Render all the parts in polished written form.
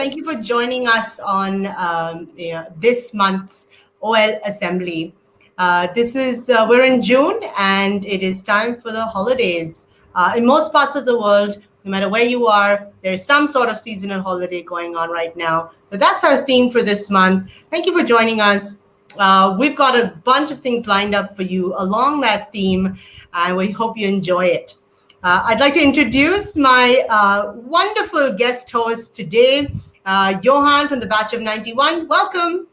Thank you for joining us on this month's OL Assembly. We're in June and it is time for the holidays. In most parts of the world, no matter where you are, there's some sort of seasonal holiday going on right now. So that's our theme for this month. Thank you for joining us. We've got a bunch of things lined up for you along that theme, and we hope you enjoy it. I'd like to introduce my wonderful guest host today, Johan from the batch of 91. Welcome.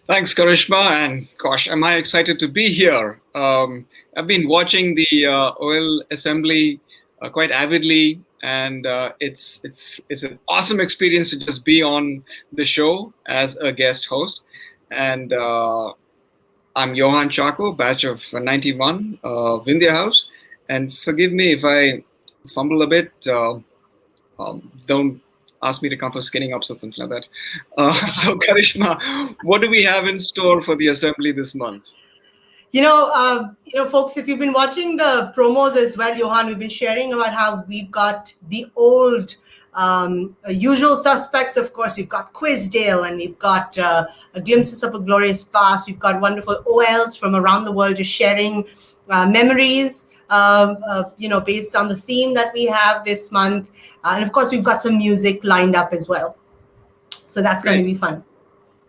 Thanks, Karishma, and gosh, am I excited to be here. I've been watching the OL Assembly quite avidly, and it's an awesome experience to just be on the show as a guest host. And I'm Johan Chaco, batch of 91, Vindhya House. And forgive me if I fumble a bit. Don't ask me to come for skinning ups or something like that. So, Karishma, what do we have in store for the assembly this month? Folks, if you've been watching the promos as well, Johan, we've been sharing about how we've got the old usual suspects. Of course, we've got Quizdale, and we've got glimpses of a glorious past. We've got wonderful OLs from around the world just sharing memories. Based on the theme that we have this month. And of course, we've got some music lined up as well. So that's going to be fun.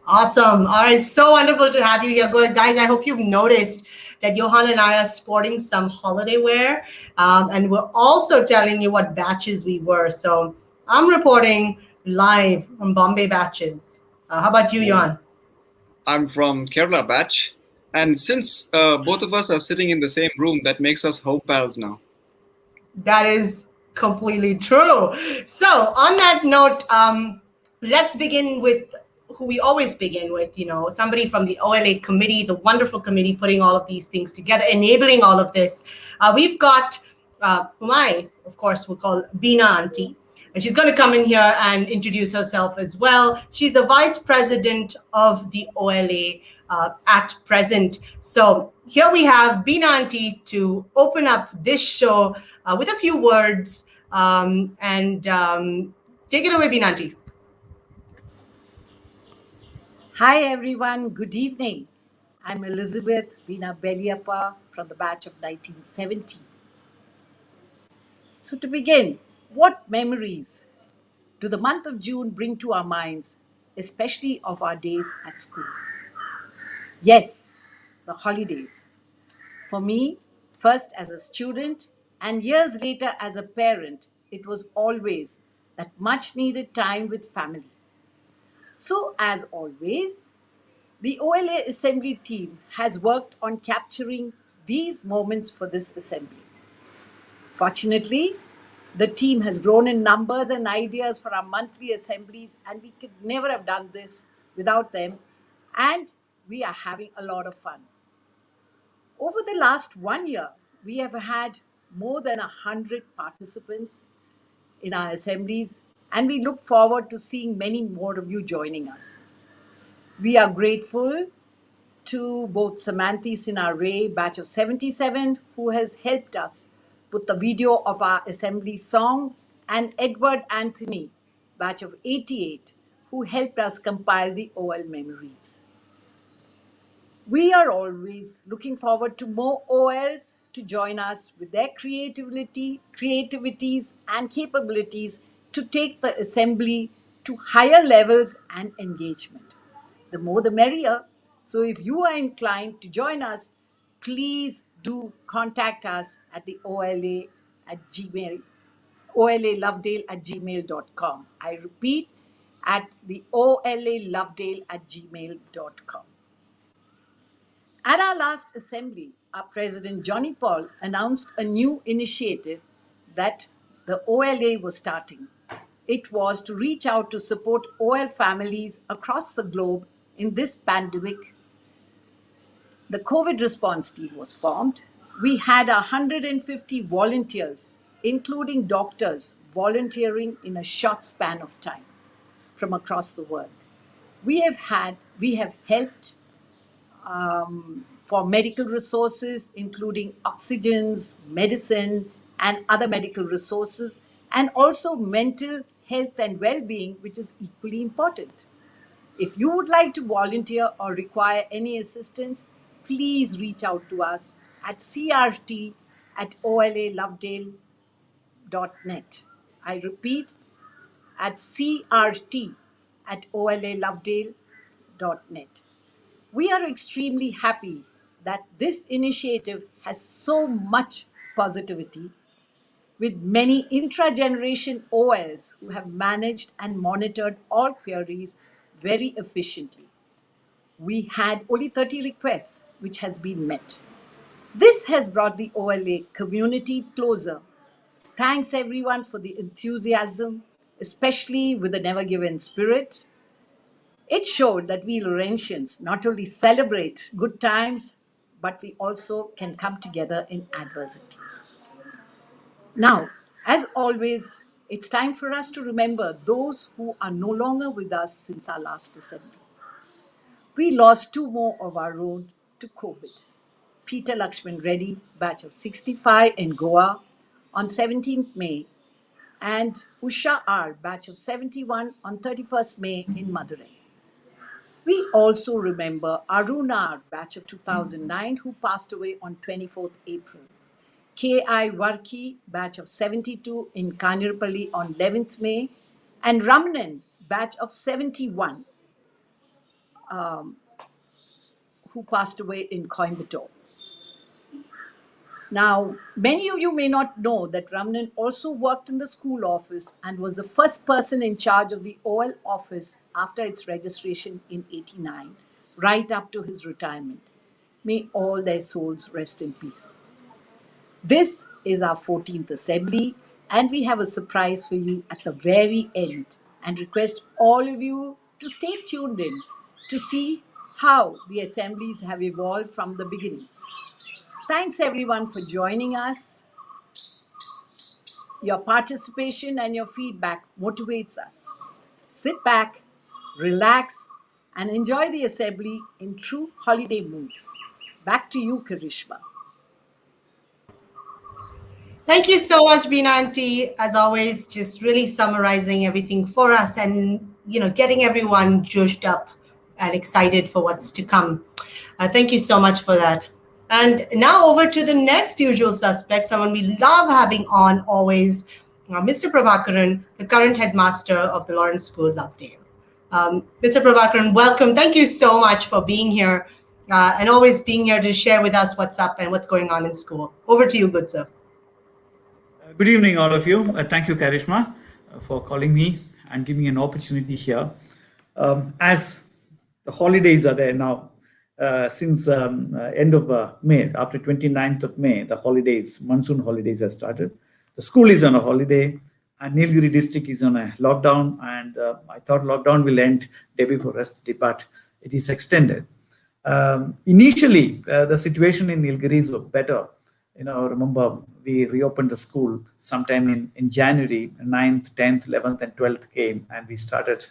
Awesome. All right. So wonderful to have you here. Guys, I hope you've noticed that Johan and I are sporting some holiday wear. And we're also telling you what batches we were. So I'm reporting live from Bombay batches. How about you, Johan? I'm from Kerala batch. And since both of us are sitting in the same room, that makes us home pals now. That is completely true. So on that note, let's begin with who we always begin with, somebody from the OLA committee, the wonderful committee putting all of these things together, enabling all of this. We've got whom I, of course, will call Beena Auntie. And she's going to come in here and introduce herself as well. She's the vice president of the OLA at present. So here we have Beena Auntie to open up this show with a few words and take it away, Beena Auntie. Hi everyone, good evening. I'm Elizabeth Veena Beliappa from the batch of 1970. So to begin, what memories do the month of June bring to our minds, especially of our days at school? Yes, the holidays. For me, first as a student and years later as a parent, it was always that much needed time with family. So as always, the OLA Assembly team has worked on capturing these moments for this assembly. Fortunately, the team has grown in numbers and ideas for our monthly assemblies, and we could never have done this without them, and we are having a lot of fun. Over the last 1 year, we have had more than 100 participants in our assemblies, and we look forward to seeing many more of you joining us. We are grateful to both Samanthi Sinha Ray, batch of 77, who has helped us put the video of our assembly song, and Edward Anthony, batch of 88, who helped us compile the OL memories. We are always looking forward to more OLs to join us with their creativities and capabilities to take the assembly to higher levels and engagement. The more the merrier. So if you are inclined to join us, please do contact us at the OLA Lovedale@gmail.com. I repeat, at the OLA@gmail.com. At our last assembly, our president, Johnny Paul, announced a new initiative that the OLA was starting. It was to reach out to support OL families across the globe in this pandemic. The COVID response team was formed. We had 150 volunteers, including doctors, volunteering in a short span of time from across the world. We have helped for medical resources, including oxygens, medicine, and other medical resources, and also mental health and well-being, which is equally important. If you would like to volunteer or require any assistance, please reach out to us at crt@olalovedale.net. I repeat, at crt@olalovedale.net. We are extremely happy that this initiative has so much positivity, with many intra-generation OLs who have managed and monitored all queries very efficiently. We had only 30 requests, which has been met. This has brought the OLA community closer. Thanks everyone for the enthusiasm, especially with the never given spirit. It showed that we Laurentians not only celebrate good times, but we also can come together in adversity. Now, as always, it's time for us to remember those who are no longer with us since our last assembly. We lost two more of our own to COVID. Peter Lakshman Reddy, batch of 65 in Goa on 17th May, and Usha R, batch of 71 on 31st May in Madurai. We also remember Aruna, batch of 2009, who passed away on 24th April. K.I. Varki, batch of 72 in Kanirpalli on 11th May, and Ramanan, batch of 71, who passed away in Coimbatore. Now, many of you may not know that Ramanan also worked in the school office and was the first person in charge of the OL office after its registration in '89, right up to his retirement. May all their souls rest in peace. This is our 14th assembly, and we have a surprise for you at the very end, and request all of you to stay tuned in to see how the assemblies have evolved from the beginning. Thanks everyone for joining us. Your participation and your feedback motivates us. Sit back, relax, and enjoy the assembly in true holiday mood. Back to you, Karishma. Thank you so much, Beena Auntie. As always, just really summarizing everything for us and getting everyone joshed up and excited for what's to come. Thank you so much for that. And now over to the next usual suspect, someone we love having on always, Mr. Prabhakaran, the current headmaster of the Lawrence School, Lovedale. Mr. Prabhakaran, welcome. Thank you so much for being here and always being here to share with us what's up and what's going on in school. Over to you, good sir. Good evening, all of you. Thank you, Karishma, for calling me and giving me an opportunity here. As the holidays are there now, since end of May, after 29th of May, the holidays, monsoon holidays have started. The school is on a holiday, and Nilgiri district is on a lockdown, and I thought lockdown will end day before yesterday, but it is extended. Initially, the situation in Nilgiris was better. Remember, we reopened the school sometime in January. 9th, 10th, 11th, and 12th came, and we started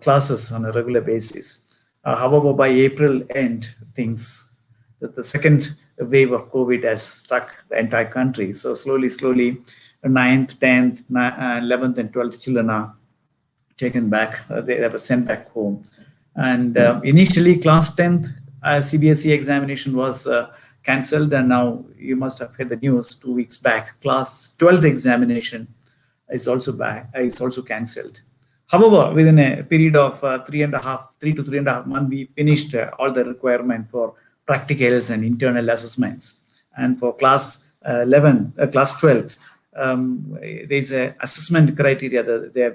classes on a regular basis. However, by April end, the second wave of COVID has struck the entire country. So slowly, 9th, 10th, 11th, and 12th children are taken back. They were sent back home. And initially, class 10th CBSE examination was cancelled, and now you must have heard the news 2 weeks back. Class 12th examination is also cancelled. However, within a period of 3 to 3.5 months, we finished all the requirement for practicals and internal assessments. And for class 12th, there's a assessment criteria.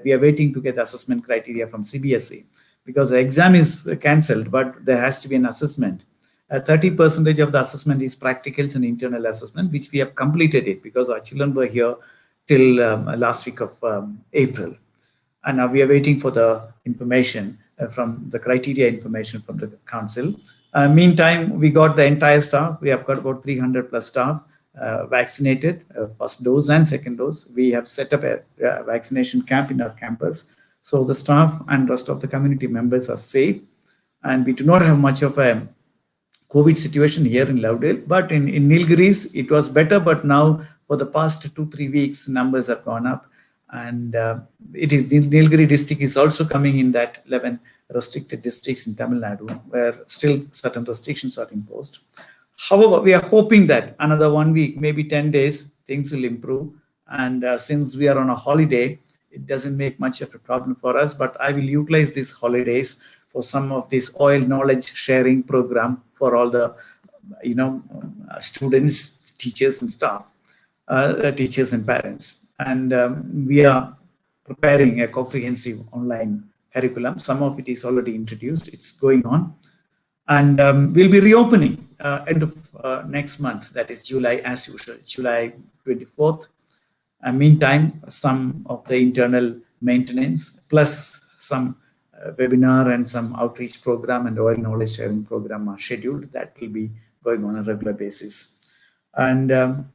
We are waiting to get assessment criteria from CBSE because the exam is cancelled, but there has to be an assessment. 30% of the assessment is practicals and internal assessment, which we have completed it because our children were here till last week of April. And now we are waiting for the information from the criteria information from the council. Meantime, we got the entire staff. We have got about 300 plus staff vaccinated, first dose and second dose. We have set up a vaccination camp in our campus. So the staff and rest of the community members are safe. And we do not have much of a COVID situation here in Lovedale, but in Nilgiris, it was better. But now for the past 2-3 weeks, numbers have gone up. and it is the Nilgiri district is also coming in that 11 restricted districts in Tamil Nadu, where still certain restrictions are imposed. However, we are hoping that another 1 week, maybe 10 days, things will improve. And since we are on a holiday, it doesn't make much of a problem for us. But I will utilize these holidays for some of this oil knowledge sharing program for all the, students, teachers, and staff, teachers and parents. And we are preparing a comprehensive online curriculum. Some of it is already introduced. It's going on. And we'll be reopening end of next month, that is July, as usual, July 24th. Meantime, some of the internal maintenance plus some webinar and some outreach program and oil knowledge sharing program are scheduled. That will be going on a regular basis. And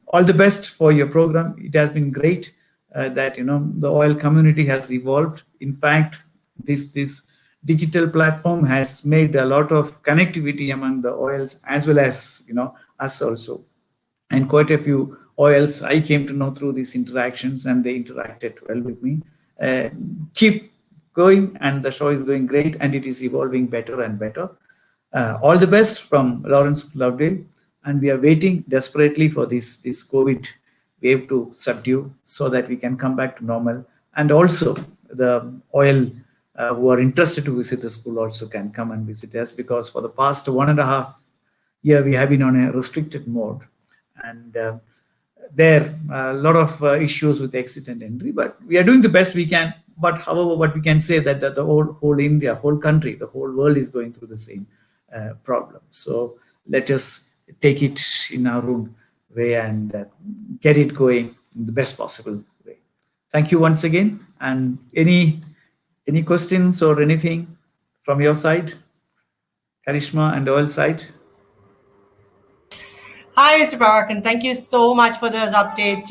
all the best for your program. It has been great that the oil community has evolved. In fact, this digital platform has made a lot of connectivity among the oils as well as us also, and quite a few oils I came to know through these interactions, and they interacted well with me. Keep going, and the show is going great, and it is evolving better and better. All the best from Lawrence Lovedale, and we are waiting desperately for this COVID wave to subdue so that we can come back to normal, and also the oil who are interested to visit the school also can come and visit us, because for the past 1.5 years we have been on a restricted mode, and there are a lot of issues with exit and entry, but we are doing the best we can. But however, what we can say that the whole India, whole country, the whole world is going through the same problem. So let us take it in our own way and get it going in the best possible way. Thank you once again. And any questions or anything from your side, Karishma, and oil side? Hi, Mr. Parakan. Thank you so much for those updates.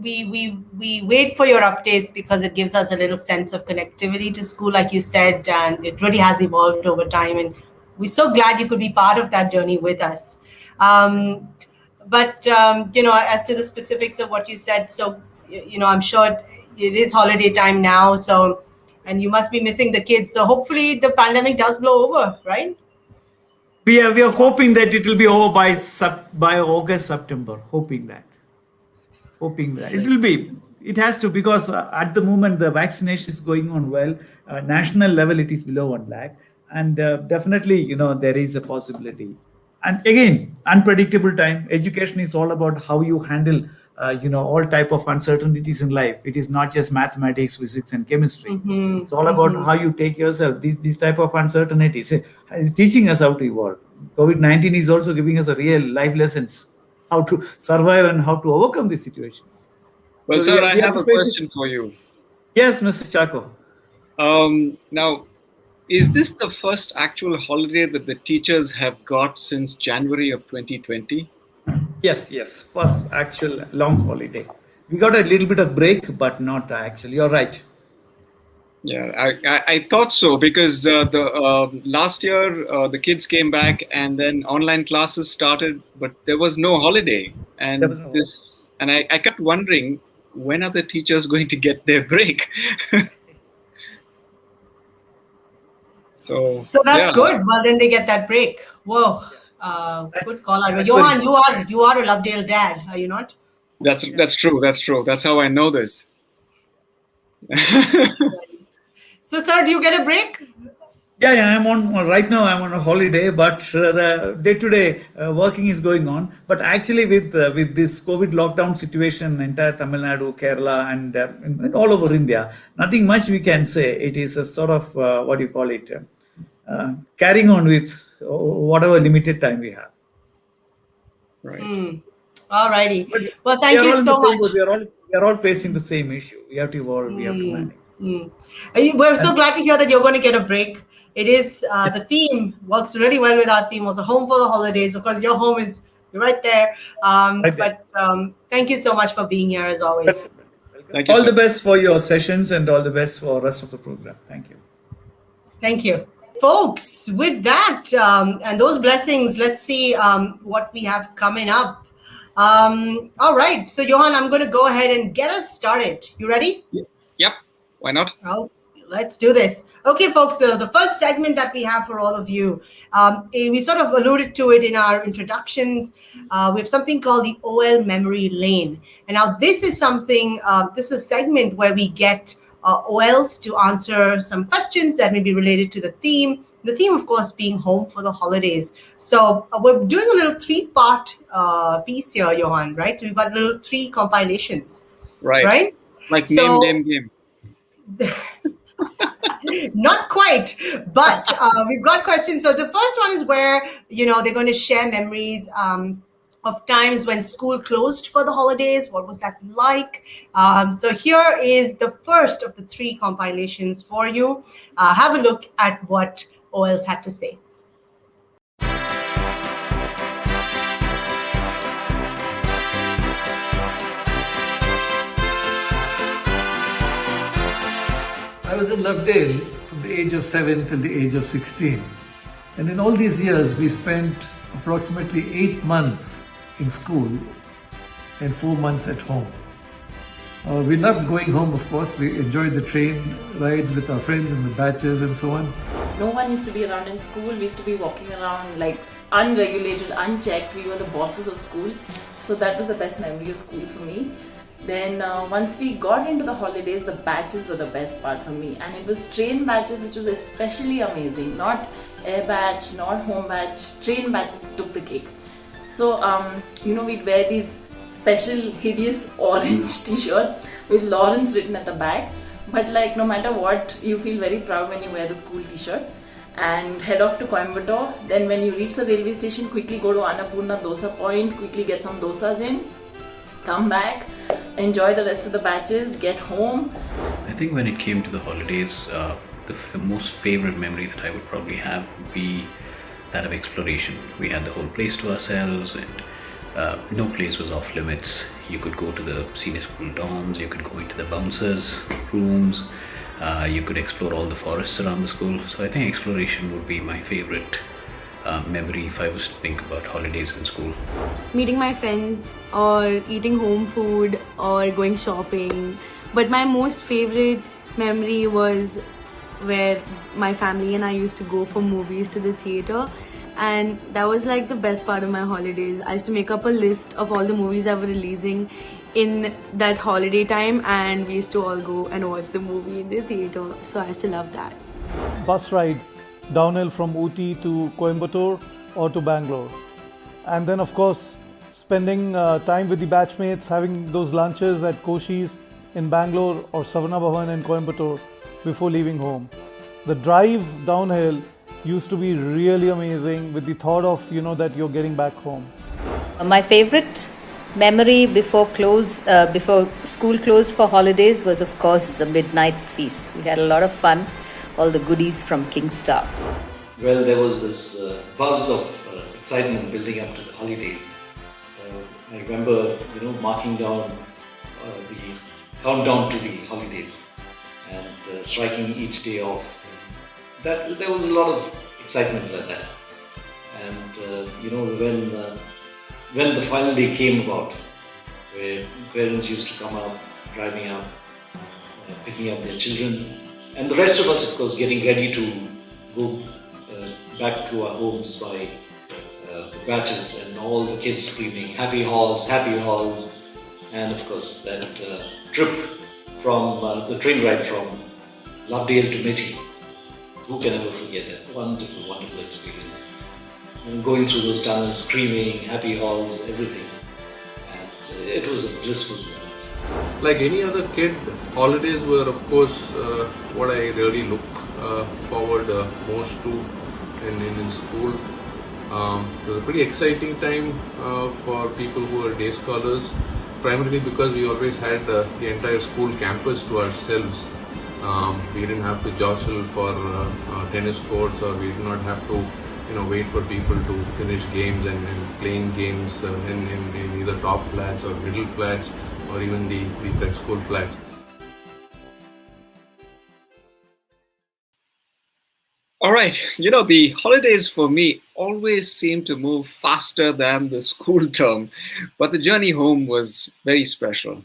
We wait for your updates because it gives us a little sense of connectivity to school, like you said, and it really has evolved over time. And we're so glad you could be part of that journey with us. But as to the specifics of what you said, so I'm sure it is holiday time now. So, and you must be missing the kids. So hopefully the pandemic does blow over, right? We are hoping that it will be over by August, September. Hoping that it will be. It has to, because at the moment the vaccination is going on well. National level it is below 1 lakh, and definitely there is a possibility. And again, unpredictable time. Education is all about how you handle all type of uncertainties in life. It is not just mathematics, physics, and chemistry. It's all about how you take yourself. These type of uncertainties is teaching us how to evolve. COVID-19 is also giving us a real life lessons, how to survive and how to overcome these situations. Well, so sir, I have a question for you. Yes, Mr. Chaco. Now, is this the first actual holiday that the teachers have got since January of 2020? Yes. First actual long holiday. We got a little bit of break, but not actually. You're right. Yeah, I thought so, because the last year the kids came back and then online classes started, but there was no holiday, and I kept wondering, when are the teachers going to get their break? So that's good. Well, then they get that break. Whoa, good call out. Johan, you are a Lovedale dad, are you not? That's true. That's how I know this. So, sir, do you get a break? Yeah. I'm on right now. I'm on a holiday, but the day-to-day working is going on. But actually, with this COVID lockdown situation, entire Tamil Nadu, Kerala, and all over India, nothing much we can say. It is a sort of what do you call it? Carrying on with whatever limited time we have. Right. All righty. Well, thank you so much. We are all facing the same issue. We have to evolve. We have to manage. We're so glad to hear that you're going to get a break. It is the theme works really well with our theme, also home for the holidays. Of course, your home is right there. But thank you so much for being here as always. Thank you, all the best for your sessions and all the best for the rest of the program. Thank you. Thank you. Folks, with that and those blessings, let's see what we have coming up. All right. So, Johan, I'm going to go ahead and get us started. You ready? Yep. Why not? Oh, let's do this. Okay, folks. So the first segment that we have for all of you, we sort of alluded to it in our introductions. We have something called the OL Memory Lane, and now this is something. This is a segment where we get OLs to answer some questions that may be related to the theme. The theme, of course, being home for the holidays. So we're doing a little three-part piece here, Johan. Right? So we've got little three compilations. Right. Right. Like So, name, game. Not quite, but we've got questions. So the first one is where they're going to share memories of times when school closed for the holidays. What was that like? So here is the first of the three compilations for you. Have a look at what OLs had to say. I was in Lovedale from the age of 7 till the age of 16. And in all these years, we spent approximately 8 months in school and 4 months at home. We loved going home, of course. We enjoyed the train rides with our friends in the batches and so on. No one used to be around in school. We used to be walking around like unregulated, unchecked. We were the bosses of school. So that was the best memory of school for me. Then once we got into the holidays, the batches were the best part for me, and it was train batches, which was especially amazing. Not air batch, not home batch, train batches took the cake. So we'd wear these special hideous orange t-shirts with Lawrence written at the back, but like no matter what, you feel very proud when you wear the school t-shirt and head off to Coimbatore. Then when you reach the railway station, quickly go to Annapurna Dosa Point, quickly get some dosas in, come back, enjoy the rest of the batches, get home. I think when it came to the holidays, the most favorite memory that I would probably have would be that of exploration. We had the whole place to ourselves, and no place was off limits. You could go to the senior school dorms, you could go into the bouncers' rooms, you could explore all the forests around the school. So I think exploration would be my favorite memory if I was to think about holidays in school. Meeting my friends or eating home food or going shopping. But my most favorite memory was where my family and I used to go for movies to the theater, and that was like the best part of my holidays. I used to make up a list of all the movies that were releasing in that holiday time, and we used to all go and watch the movie in the theater. So I used to love that. Bus ride downhill from Ooty to Coimbatore or to Bangalore. And then of course, spending time with the batchmates, having those lunches at Koshi's in Bangalore or Savana Bhavan in Coimbatore before leaving home. The drive downhill used to be really amazing with the thought of, that you're getting back home. My favorite memory before school closed for holidays was of course the midnight feast. We had a lot of fun, all the goodies from Kingstar. Well, there was this buzz of excitement building up to the holidays. I remember, marking down the countdown to the holidays and striking each day off. That there was a lot of excitement like that. And when the final day came about, where parents used to come up, driving up, picking up their children, and the rest of us, of course, getting ready to go back to our homes by the batches, and all the kids screaming, happy halls, and of course that trip from the train ride from Lovedale to Methi. Who can ever forget that? Wonderful, wonderful experience. And going through those tunnels, screaming, happy halls, everything. And it was a blissful moment. Like any other kid, holidays were of course what I really look forward most to in school. It was a pretty exciting time for people who are day scholars, primarily because we always had the entire school campus to ourselves. We didn't have to jostle for tennis courts, or we did not have to wait for people to finish games and playing games in either top flats or middle flats or even the prep school flats. All All right, the holidays for me always seem to move faster than the school term, but the journey home was very special.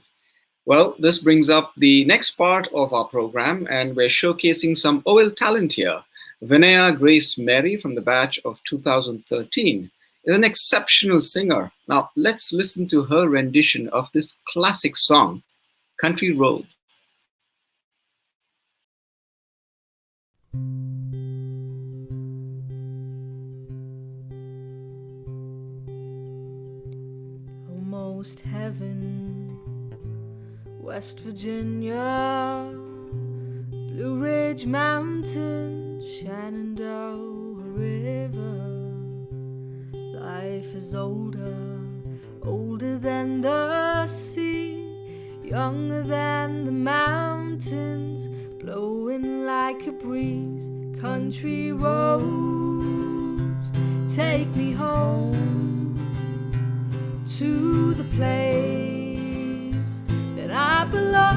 Well, this brings up the next part of our program, and we're showcasing some OL talent here. Vinaya Grace Mary from the batch of 2013 is an exceptional singer. Now, let's listen to her rendition of this classic song, Country Road. Almost heaven, West Virginia, Blue Ridge Mountains, Shenandoah River. Life is older, older than the sea, younger than the mountains, blowing like a breeze. Country roads, take me home to the place that I belong.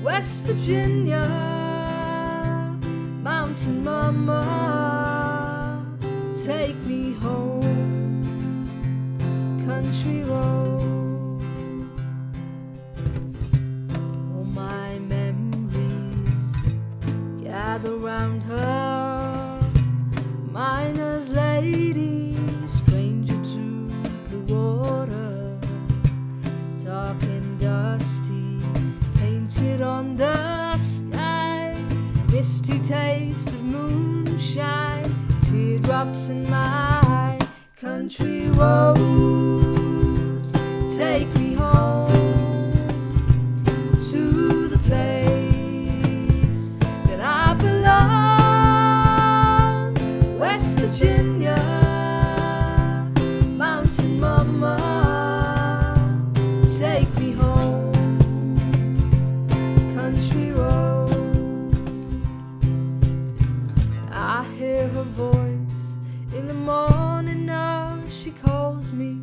West Virginia, mountain mama, take me home. Country road, all my memories gather round her. Miner's lady, stranger to the water, dark and dusty, painted on the sky, misty taste of moonshine, teardrops in my country roads. Take me home to the place that I belong. West Virginia, mountain mama, take me home. Country road, I hear her voice in the morning now. She calls me.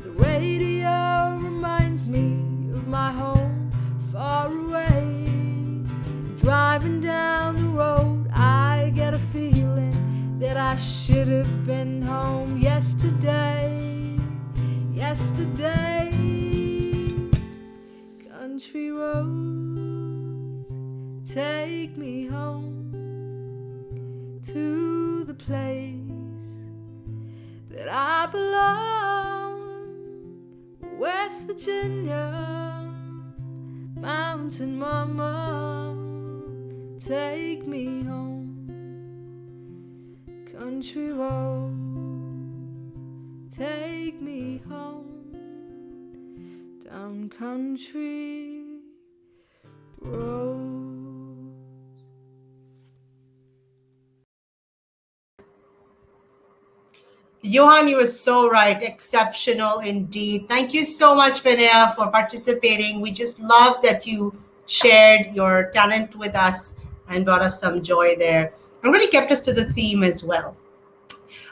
The radio reminds me of my home far away. Driving down the road, I get a feeling that I should have been home yesterday. Yesterday, country roads, take me home to the place that I belong. West Virginia, mountain mama, take me home. Country road, take me home. Down country road. Johan, you were so right. Exceptional indeed. Thank you so much, Vinaya, for participating. We just love that you shared your talent with us and brought us some joy there, and really kept us to the theme as well.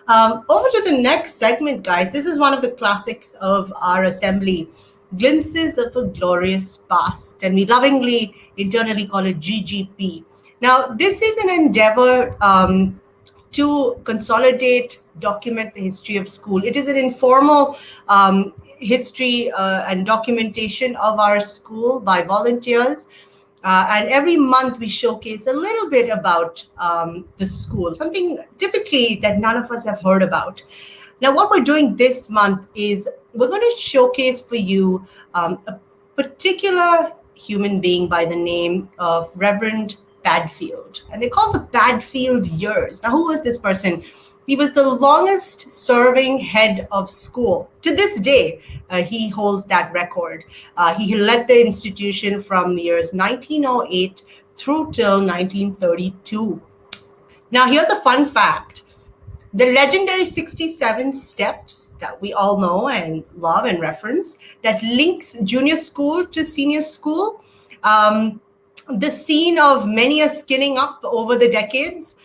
Over to the next segment, guys. This is one of the classics of our assembly, Glimpses of a Glorious Past, and we lovingly internally call it GGP. Now, this is an endeavor to consolidate, document the history of school. It is an informal history and documentation of our school by volunteers. And every month we showcase a little bit about the school, something typically that none of us have heard about. Now, what we're doing this month is we're going to showcase for you a particular human being by the name of Reverend Padfield. And they call the Padfield years. Now, who was this person? He was the longest serving head of school. To this day, he holds that record. He led the institution from the years 1908 through till 1932. Now, here's a fun fact. The legendary 67 steps that we all know and love and reference that links junior school to senior school, the scene of many a skinning up over the decades,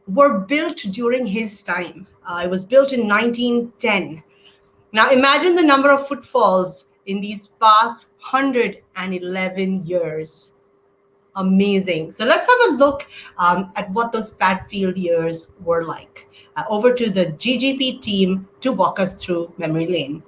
were built during his time. It was built in 1910. Now imagine the number of footfalls in these past 111 years. amazing. So let's have a look at what those Padfield years were like. Over to the GGP team to walk us through memory lane.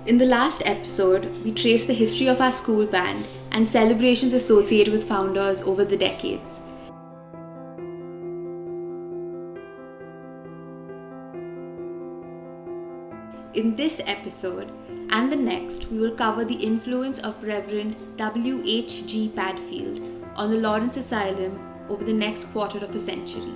In the last episode, we traced the history of our school band and celebrations associated with founders over the decades. In this episode and the next, we will cover the influence of Reverend W.H.G. Padfield on the Lawrence Asylum over the next quarter of a century.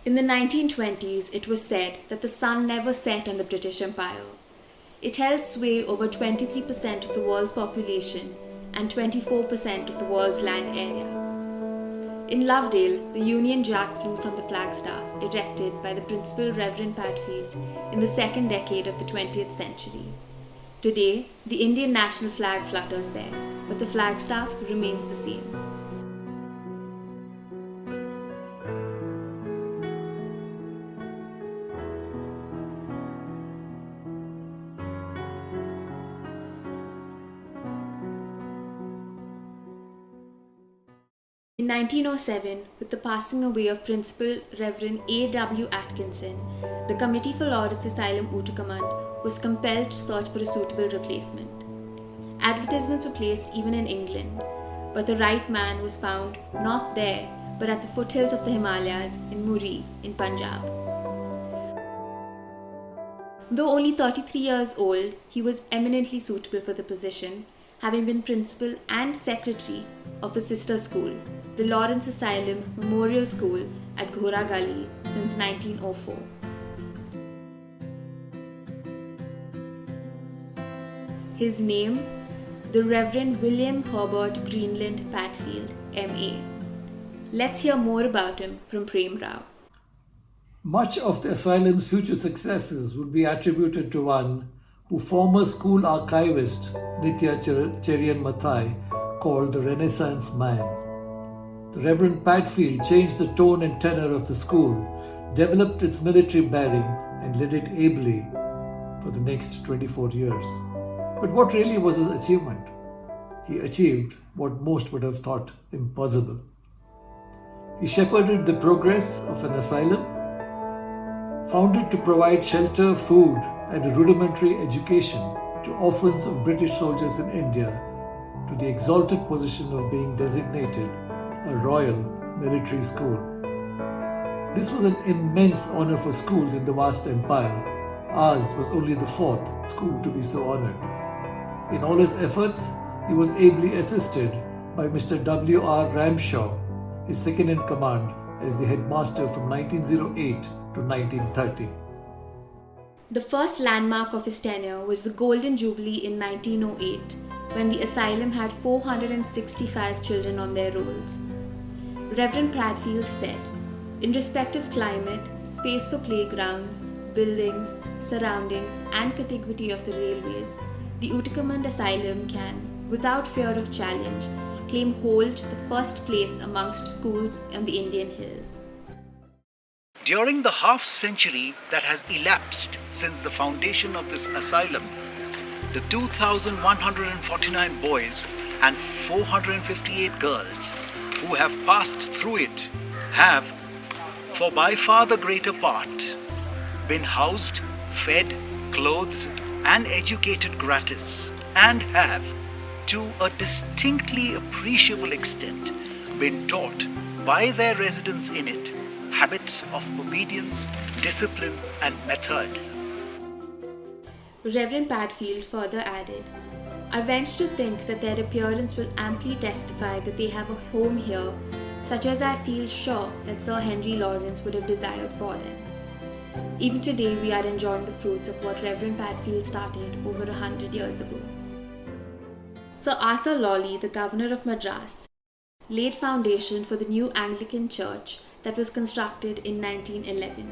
In the 1920s, it was said that the sun never set on the British Empire. It held sway over 23% of the world's population and 24% of the world's land area. In Lovedale, the Union Jack flew from the flagstaff erected by the Principal Reverend Padfield in the second decade of the 20th century. Today, the Indian national flag flutters there, but the flagstaff remains the same. In 1907, with the passing away of Principal Reverend A.W. Atkinson, the Committee for Lawrence Asylum Uttakamand was compelled to search for a suitable replacement. Advertisements were placed even in England, but the right man was found not there but at the foothills of the Himalayas in Muri in Punjab. Though only 33 years old, he was eminently suitable for the position, having been principal and secretary of a sister school, the Lawrence Asylum Memorial School at Ghora Gully since 1904. His name, the Reverend William Herbert Greenland Padfield, M.A. Let's hear more about him from Prem Rao. Much of the asylum's future successes would be attributed to one who former school archivist Nitya Cherian Mathai called the Renaissance Man. The Reverend Padfield changed the tone and tenor of the school, developed its military bearing, and led it ably for the next 24 years. But what really was his achievement? He achieved what most would have thought impossible. He shepherded the progress of an asylum, founded to provide shelter, food, and a rudimentary education to orphans of British soldiers in India, to the exalted position of being designated a royal military school. This was an immense honor for schools in the vast empire. Ours was only the fourth school to be so honored. In all his efforts, he was ably assisted by Mr. W.R. Ramshaw, his second in command as the headmaster from 1908 to 1930. The first landmark of his tenure was the Golden Jubilee in 1908, when the asylum had 465 children on their rolls. Reverend Padfield said, in respect of climate, space for playgrounds, buildings, surroundings, and contiguity of the railways, the Uttakamand Asylum can, without fear of challenge, claim hold the first place amongst schools on the Indian hills. During the half century that has elapsed since the foundation of this asylum, the 2,149 boys and 458 girls who have passed through it have, for by far the greater part, been housed, fed, clothed, and educated gratis, and have, to a distinctly appreciable extent, been taught by their residence in it habits of obedience, discipline, and method. Reverend Padfield further added, I venture to think that their appearance will amply testify that they have a home here, such as I feel sure that Sir Henry Lawrence would have desired for them. Even today, we are enjoying the fruits of what Reverend Padfield started over 100 years ago. Sir Arthur Lawley, the Governor of Madras, laid foundation for the new Anglican church that was constructed in 1911.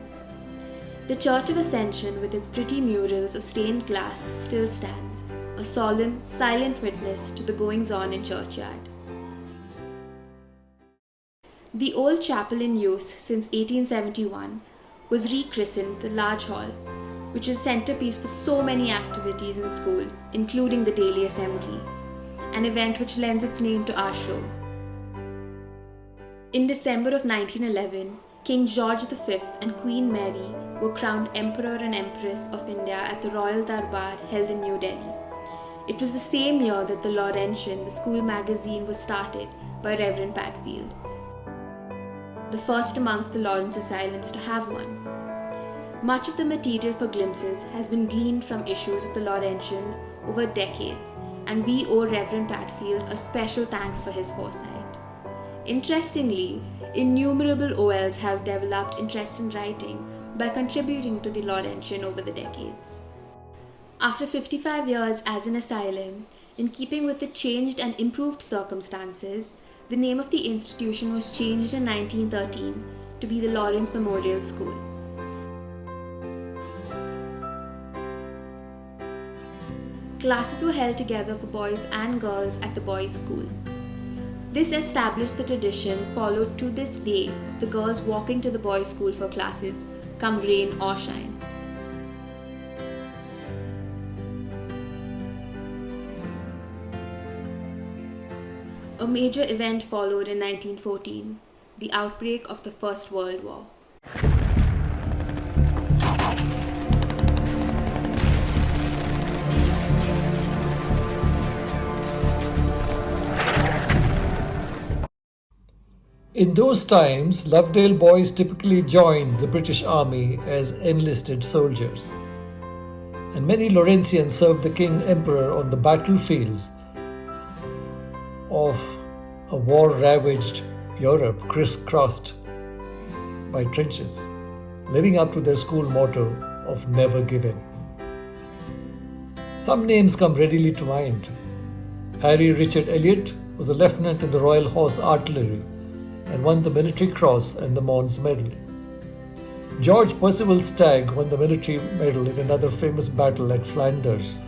The Church of Ascension, with its pretty murals of stained glass, still stands, a solemn, silent witness to the goings-on in churchyard. The old chapel in use since 1871 was rechristened the Large Hall, which is centerpiece for so many activities in school, including the Daily Assembly, an event which lends its name to our show. In December of 1911, King George V and Queen Mary were crowned Emperor and Empress of India at the Royal Darbar held in New Delhi. It was the same year that the Laurentian, the school magazine, was started by Reverend Padfield, the first amongst the Lawrence asylums to have one. Much of the material for Glimpses has been gleaned from issues of the Laurentians over decades, and we owe Reverend Padfield a special thanks for his foresight. Interestingly, innumerable OLs have developed interest in writing by contributing to the Laurentian over the decades. After 55 years as an asylum, in keeping with the changed and improved circumstances, the name of the institution was changed in 1913 to be the Lawrence Memorial School. Classes were held together for boys and girls at the boys' school. This established the tradition followed to this day of the girls walking to the boys' school for classes, come rain or shine. A major event followed in 1914, the outbreak of the First World War. In those times, Lovedale boys typically joined the British Army as enlisted soldiers. And many Laurentians served the King Emperor on the battlefields of a war-ravaged Europe crisscrossed by trenches, living up to their school motto of never give in. Some names come readily to mind. Harry Richard Elliot was a lieutenant in the Royal Horse Artillery and won the Military Cross and the Mons Medal. George Percival Stagg won the Military Medal in another famous battle at Flanders,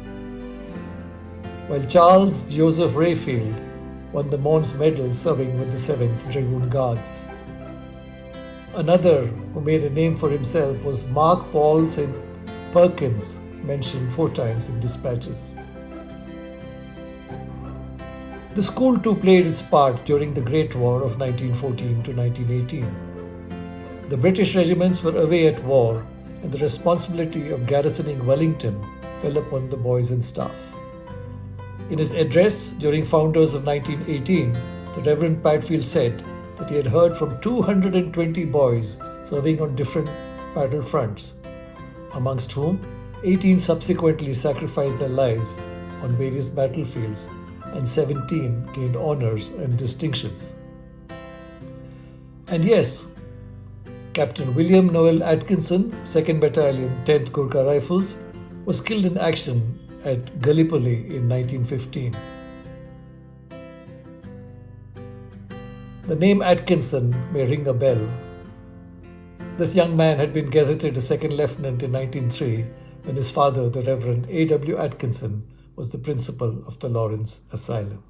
while Charles Joseph Rayfield won the Mons Medal serving with the 7th Dragoon Guards. Another who made a name for himself was Mark Paul St. Perkins, mentioned 4 times in dispatches. The school too played its part during the Great War of 1914 to 1918. The British regiments were away at war, and the responsibility of garrisoning Wellington fell upon the boys and staff. In his address during Founders of 1918, the Reverend Padfield said that he had heard from 220 boys serving on different battle fronts, amongst whom 18 subsequently sacrificed their lives on various battlefields and 17 gained honors and distinctions. And yes, Captain William Noel Atkinson, 2nd Battalion, 10th Gurkha Rifles, was killed in action at Gallipoli in 1915. The name Atkinson may ring a bell. This young man had been gazetted a 2nd Lieutenant in 1903 when his father, the Reverend A.W. Atkinson, was the principal of the Lawrence Asylum.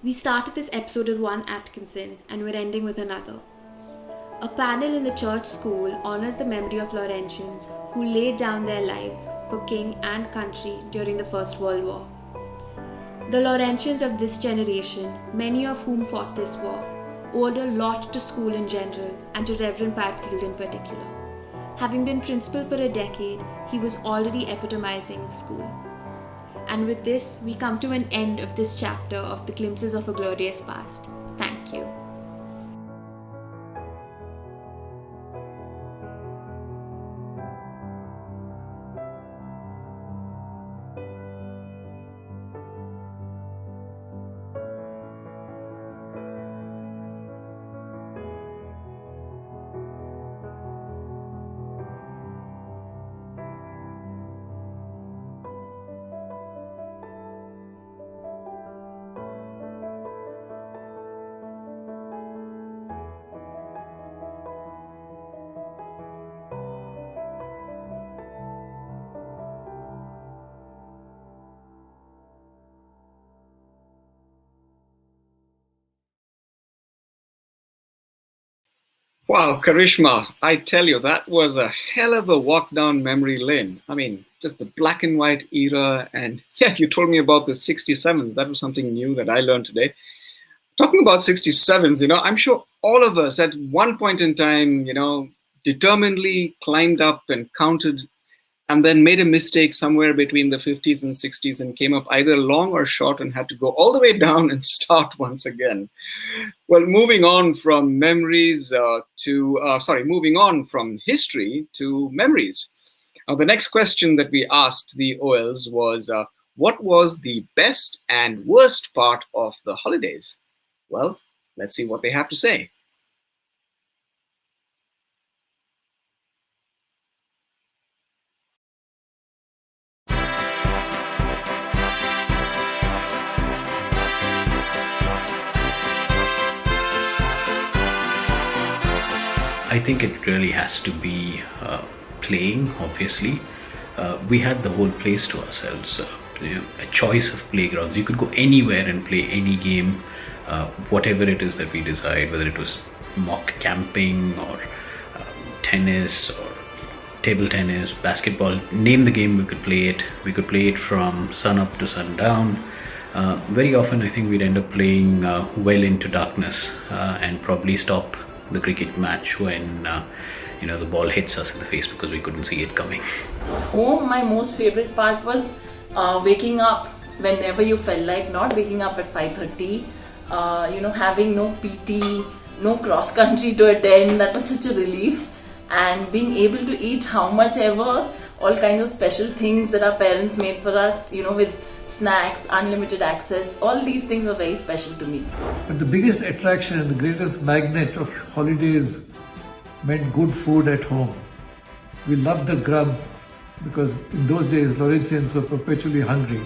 We started this episode with one Atkinson and we're ending with another. A panel in the church school honors the memory of Laurentians who laid down their lives for king and country during the First World War. The Laurentians of this generation, many of whom fought this war, owed a lot to school in general and to Reverend Padfield in particular. Having been principal for a decade, he was already epitomizing school. And with this, we come to an end of this chapter of the Glimpses of a Glorious Past. Thank you. Wow, Karishma, I tell you, that was a hell of a walk down memory lane. I mean, just the black and white era. And yeah, you told me about the 67s. That was something new that I learned today. Talking about 67s, I'm sure all of us at one point in time, determinedly climbed up and counted and then made a mistake somewhere between the 50s and 60s and came up either long or short and had to go all the way down and start once again. Well, moving on from moving on from history to memories. The next question that we asked the OLs was, what was the best and worst part of the holidays? Well, let's see what they have to say. I think it really has to be playing, obviously. We had the whole place to ourselves, a choice of playgrounds. You could go anywhere and play any game, whatever it is that we decide, whether it was mock camping or tennis or table tennis, basketball, name the game, we could play it. We could play it from sun up to sundown. Very often, I think we'd end up playing well into darkness and probably stop the cricket match when the ball hits us in the face because we couldn't see it coming. Home, my most favorite part was waking up whenever you felt like, not waking up at 5:30, having no PT, no cross country to attend. That was such a relief. And being able to eat how much ever, all kinds of special things that our parents made for us, with snacks, unlimited access, all these things were very special to me. But the biggest attraction and the greatest magnet of holidays meant good food at home. We loved the grub because in those days Laurentians were perpetually hungry.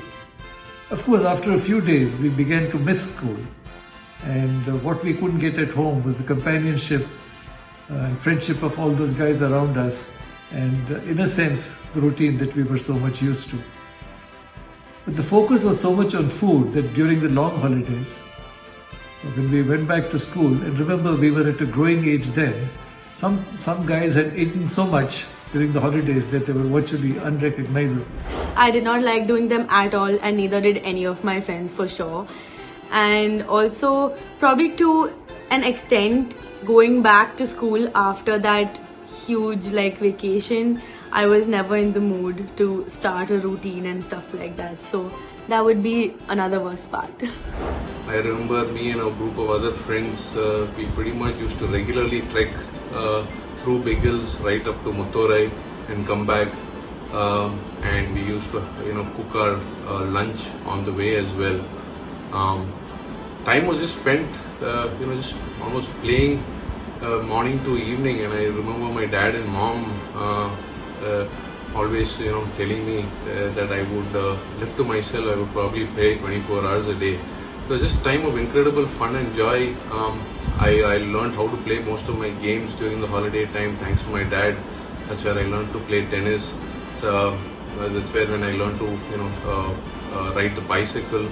Of course, after a few days we began to miss school, and what we couldn't get at home was the companionship and friendship of all those guys around us, and in a sense the routine that we were so much used to. But the focus was so much on food that during the long holidays, when we went back to school, and remember we were at a growing age then, some guys had eaten so much during the holidays that they were virtually unrecognizable. I did not like doing them at all, and neither did any of my friends for sure. And also, probably to an extent, going back to school after that huge vacation, I was never in the mood to start a routine and stuff like that. So that would be another worst part. I remember me and a group of other friends, we pretty much used to regularly trek through Big Hills right up to Muthorai and come back. And we used to, cook our lunch on the way as well. Time was just spent, just almost playing morning to evening. And I remember my dad and mom always, telling me that I would, left to myself, I would probably play 24 hours a day. It was just a time of incredible fun and joy. I learned how to play most of my games during the holiday time thanks to my dad. That's where I learned to play tennis. So that's where when I learned to, ride the bicycle.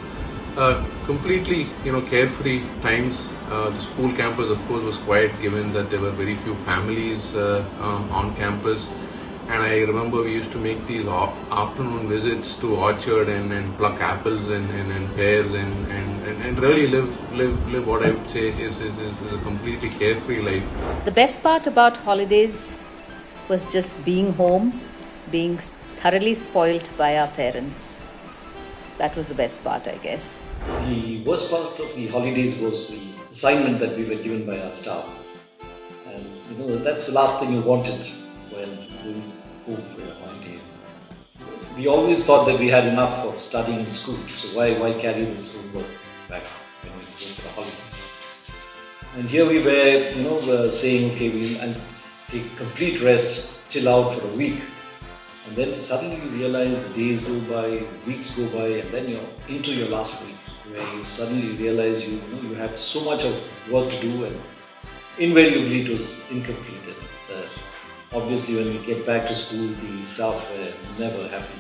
Completely, carefree times. The school campus, of course, was quiet given that there were very few families on campus. And I remember we used to make these afternoon visits to orchard and pluck apples and pears and really live what I would say is a completely carefree life. The best part about holidays was just being home, being thoroughly spoilt by our parents. That was the best part, I guess. The worst part of the holidays was the assignment that we were given by our staff. And that's the last thing you wanted when going home for your holidays. We always thought that we had enough of studying in school, so why carry this homework back when we go for the holidays? And here we were, saying, okay, I'll take complete rest, chill out for a week. And then suddenly you realize the days go by, weeks go by, and then you're into your last week, where you suddenly realize you have so much of work to do, and invariably it was incomplete. And, obviously, when we get back to school, the staff were never happy,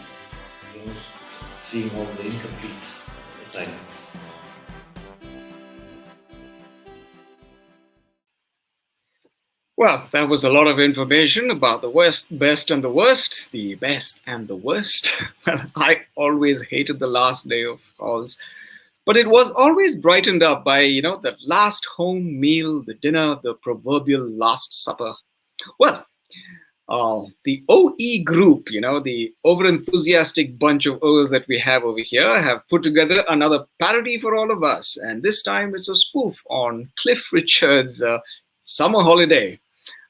seeing all the incomplete assignments. Well, that was a lot of information about the worst, best, and the worst. The best and the worst. Well, I always hated the last day of calls, but it was always brightened up by, that last home meal, the dinner, the proverbial last supper. Well, the OE group, the over-enthusiastic bunch of O's that we have over here, have put together another parody for all of us. And this time it's a spoof on Cliff Richard's Summer Holiday.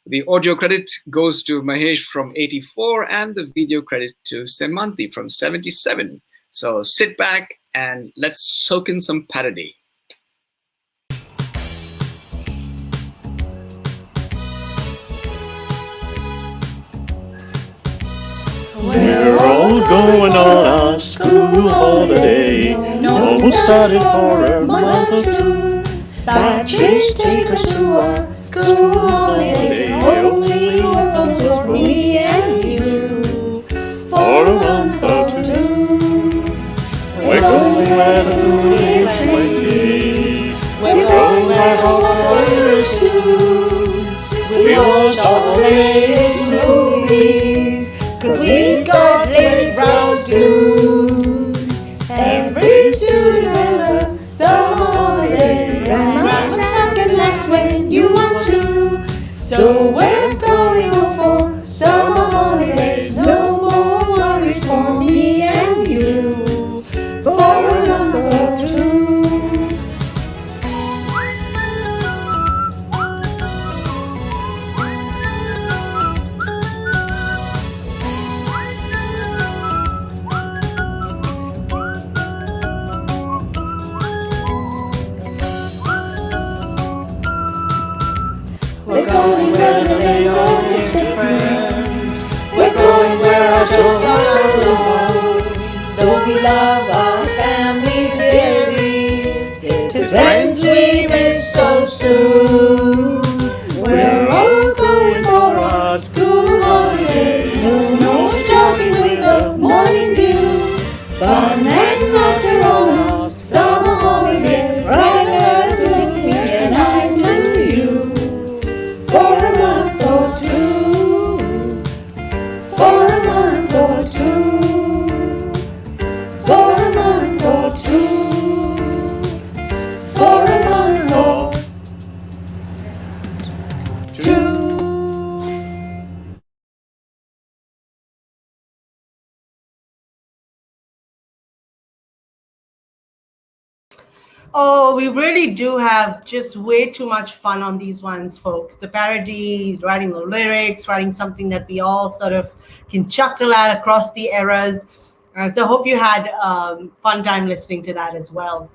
The audio credit goes to Mahesh from 84 and the video credit to Semanti from 77. So sit back and let's soak in some parody. We're all going on our school holiday. Almost started for a month or two. Batches take us to our school holiday. Only one for me and you. For a month or two. We're going where the food is plenty. We're going where hot water is too. We watch holidays movies. 'Cause we've got playgrounds too. Every student has a summer holiday. Grandma must have it next when you want to. So we're going home for summer holidays. No more worries for me and you. For a month or two. We're going where the lingo is different. We're going where our jokes are so low. Though we love our families dearly, it's friends we miss so soon. We're all going for our school holidays. No more jogging with the morning dew. Fun and laughter on our summer holiday. Brighter to me and I to you. For a month or two. For a month or two. For a month or two. For a month or two. Oh, we really do have just way too much fun on these ones, folks. The parody, writing the lyrics, writing something that we all sort of can chuckle at across the eras. So I hope you had fun time listening to that as well.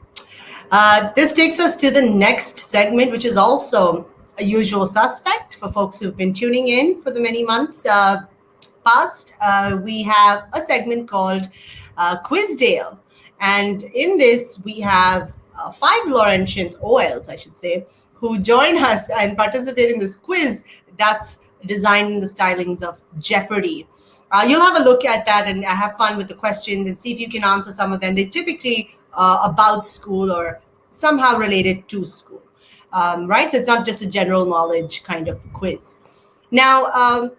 This takes us to the next segment, which is also a usual suspect for folks who've been tuning in for the many months past. We have a segment called Quizdale. And in this, we have 5 Laurentians, OLs, I should say, who join us and participate in this quiz that's designed in the stylings of Jeopardy. You'll have a look at that and have fun with the questions and see if you can answer some of them. They're typically about school or somehow related to school, right? So it's not just a general knowledge kind of quiz. Now,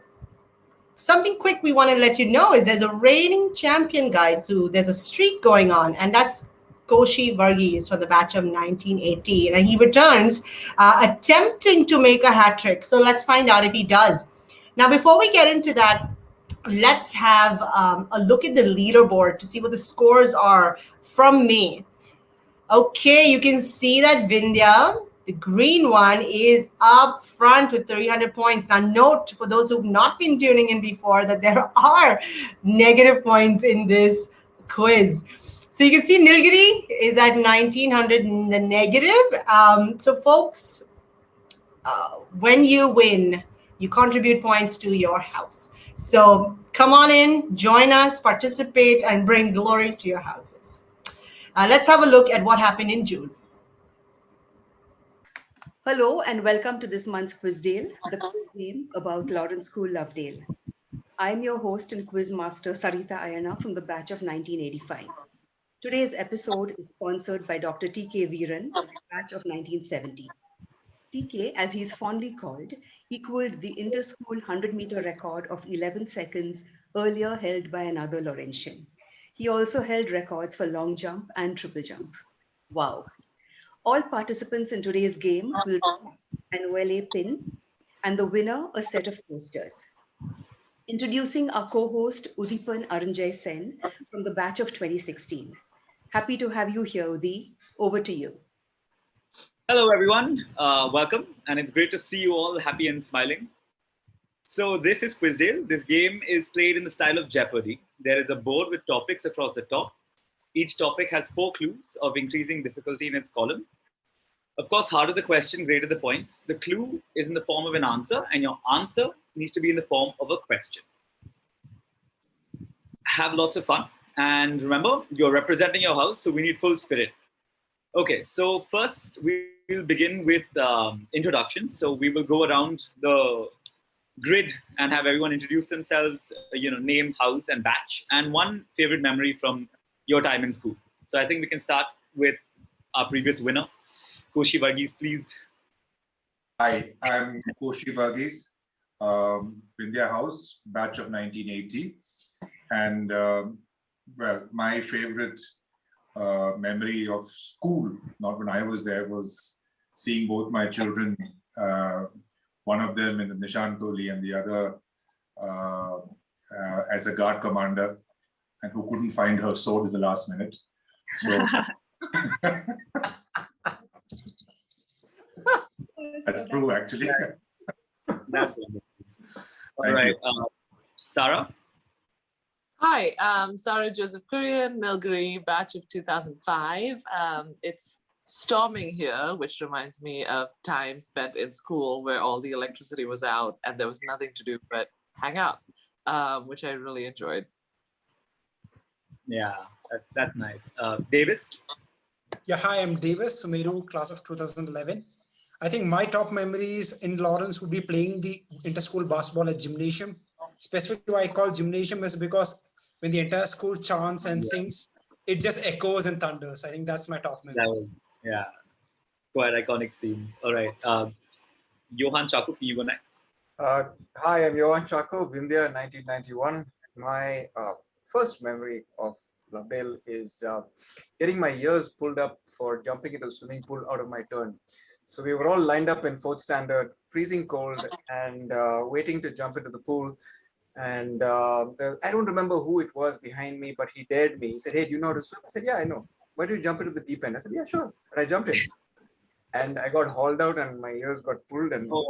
something quick we want to let you know is there's a reigning champion, guys, who there's a streak going on, and that's Koshi Varghese for the batch of 1980. And he returns attempting to make a hat trick. So let's find out if he does. Now, before we get into that, let's have a look at the leaderboard to see what the scores are from me. Okay, you can see that Vindhya, the green one, is up front with 300 points. Now, note for those who've not been tuning in before that there are negative points in this quiz. So you can see Nilgiri is at 1900 in the negative. So folks, when you win, you contribute points to your house. So come on in, join us, participate, and bring glory to your houses. Let's have a look at what happened in June. Hello and welcome to this month's Quizdale, the quiz game about Lawrence School Lovedale. I'm your host and quiz master Sarita Ayana from the batch of 1985. Today's episode is sponsored by Dr. T.K. Veeran, batch of 1970. TK, as he is fondly called, equaled the inter-school 100-meter record of 11 seconds earlier held by another Laurentian. He also held records for long jump and triple jump. Wow. All participants in today's game will receive an OLA pin and the winner a set of posters. Introducing our co-host Udipan Aranjay Sen from the batch of 2016. Happy to have you here, Udi. Over to you. Hello, everyone. Welcome, and it's great to see you all happy and smiling. So this is Quizdale. This game is played in the style of Jeopardy. There is a board with topics across the top. Each topic has 4 clues of increasing difficulty in its column. Of course, harder the question, greater the points. The clue is in the form of an answer, and your answer needs to be in the form of a question. Have lots of fun. And remember, you're representing your house, so we need full spirit. Okay, so first we'll begin with introductions. So we will go around the grid and have everyone introduce themselves, name, house, and batch, and one favorite memory from your time in school. So I think we can start with our previous winner. Koshi Varghese, please. Hi, I'm Koshi Varghese, Vindhya House, batch of 1980. And well, my favorite memory of school, not when I was there, was seeing both my children, one of them in the Nishantoli and the other as a guard commander, and who couldn't find her sword at the last minute. So that's true, actually. That's wonderful. All right, Sarah. Hi, Sarah Joseph Kurian, Milgary, batch of 2005. It's storming here, which reminds me of time spent in school where all the electricity was out and there was nothing to do but hang out, which I really enjoyed. Yeah, that's nice. Davis? Yeah, hi, I'm Davis Sumeru, class of 2011. I think my top memories in Lawrence would be playing the inter-school basketball at gymnasium. Specifically why I call gymnasium is because when the entire school chants and sings, it just echoes and thunders. I think that's my top memory. Yeah, quite iconic scenes. All right, Johan Chaku, can you go next? Hi, I'm Johan Chaku, Vindhya, 1991. My first memory of Lovedale is getting my ears pulled up for jumping into the swimming pool out of my turn. So we were all lined up in 4th standard, freezing cold, and waiting to jump into the pool. And I don't remember who it was behind me, but he dared me. He said, "Hey, do you know how to swim?" I said, "Yeah, I know." "Why do you jump into the deep end?" I said, "Yeah, sure." And I jumped in. And I got hauled out and my ears got pulled. And All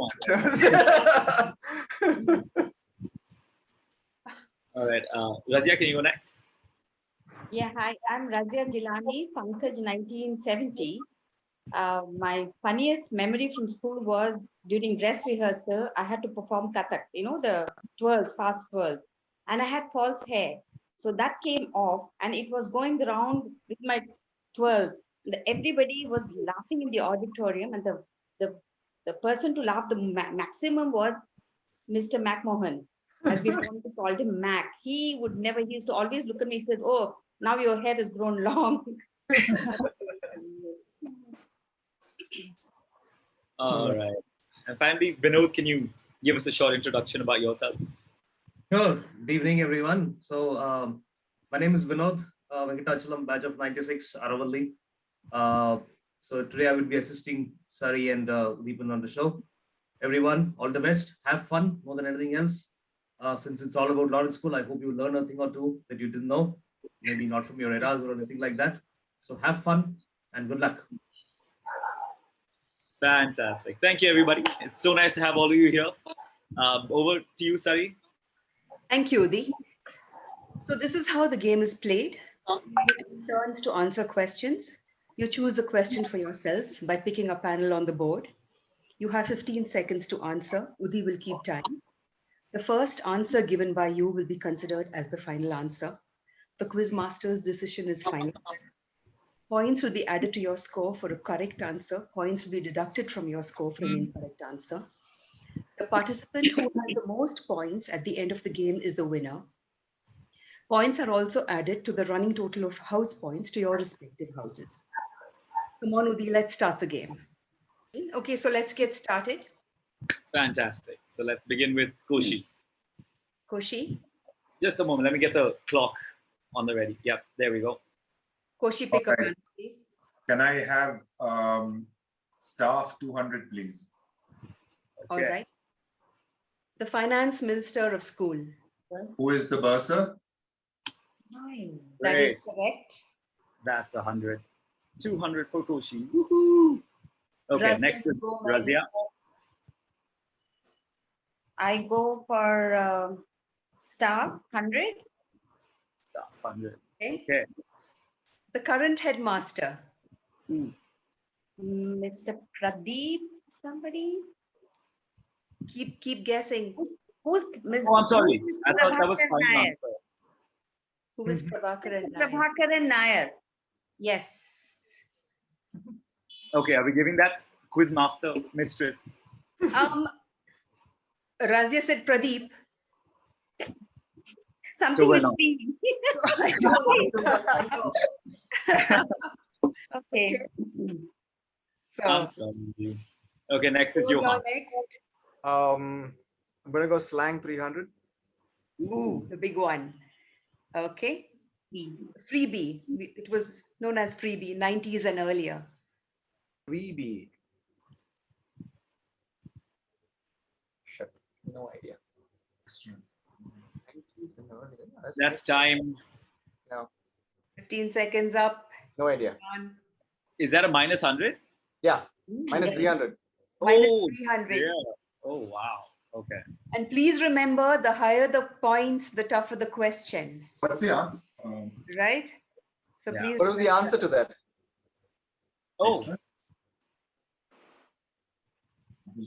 right, Razia, can you go next? Yeah, hi, I'm Razia Jilani, Pankaj, 1970. My funniest memory from school was during dress rehearsal, I had to perform Kathak, the twirls, fast twirls, and I had false hair. So that came off and it was going around with my twirls. Everybody was laughing in the auditorium, and the person to laugh the maximum was Mr. McMohan, as we called him Mac. He used to always look at me and said, "Oh, now your hair has grown long." All right. And finally, Vinod, can you give us a short introduction about yourself? Sure. Good evening, everyone. So, my name is Vinod Venkatachalam, batch of 96, Aravalli. So today I will be assisting Sari and Deepan on the show. Everyone, all the best. Have fun more than anything else. Since it's all about Lawrence School, I hope you learn a thing or two that you didn't know. Maybe not from your eras or anything like that. So have fun and good luck. Fantastic. Thank you, everybody. It's so nice to have all of you here. Over to you, Sari. Thank you, Udi. So this is how the game is played. You take turns to answer questions. You choose the question for yourselves by picking a panel on the board. You have 15 seconds to answer. Udi will keep time. The first answer given by you will be considered as the final answer. The quiz master's decision is final. Points will be added to your score for a correct answer. Points will be deducted from your score for an incorrect answer. The participant who has the most points at the end of the game is the winner. Points are also added to the running total of house points to your respective houses. Come on, Udi, let's start the game. Okay, so let's get started. Fantastic. So let's begin with Koshi. Koshi? Just a moment. Let me get the clock on the ready. Yep, there we go. Koshi, pick up, please. Can I have staff 200, please? All right. The finance minister of school. Who is the bursar? That is Great. correct. That's 100. 200 for Koshi. Woohoo! Okay, Razia, next is go, Razia. I go for staff 100. Staff 100. Okay. Okay. The current headmaster. Mr. Pradeep, somebody? Keep guessing. Who's Oh, I'm sorry. I thought that was final Nair? answer. Who is Prabhakaran Nair? Prabhakaran Nair. Yes. Okay, are we giving that quiz master mistress? Razia said Pradeep. Something we're with not. P. I know. Okay. I'm So, sorry. Okay, next is who Johan. you're next? I'm gonna go slang 300. Ooh, the big one. Okay. Freebie. It was known as freebie, 90s and earlier. Freebie. Shit, no idea. 90s and earlier. That's time. No, 15 seconds up. no idea. Is that a minus 100? Yeah, minus 300. Minus Oh, 300. yeah. Oh, wow. Okay. And please remember, the higher the points, the tougher the question. What's the answer? Right? So Yeah. please. What was the remember. answer to that? Oh,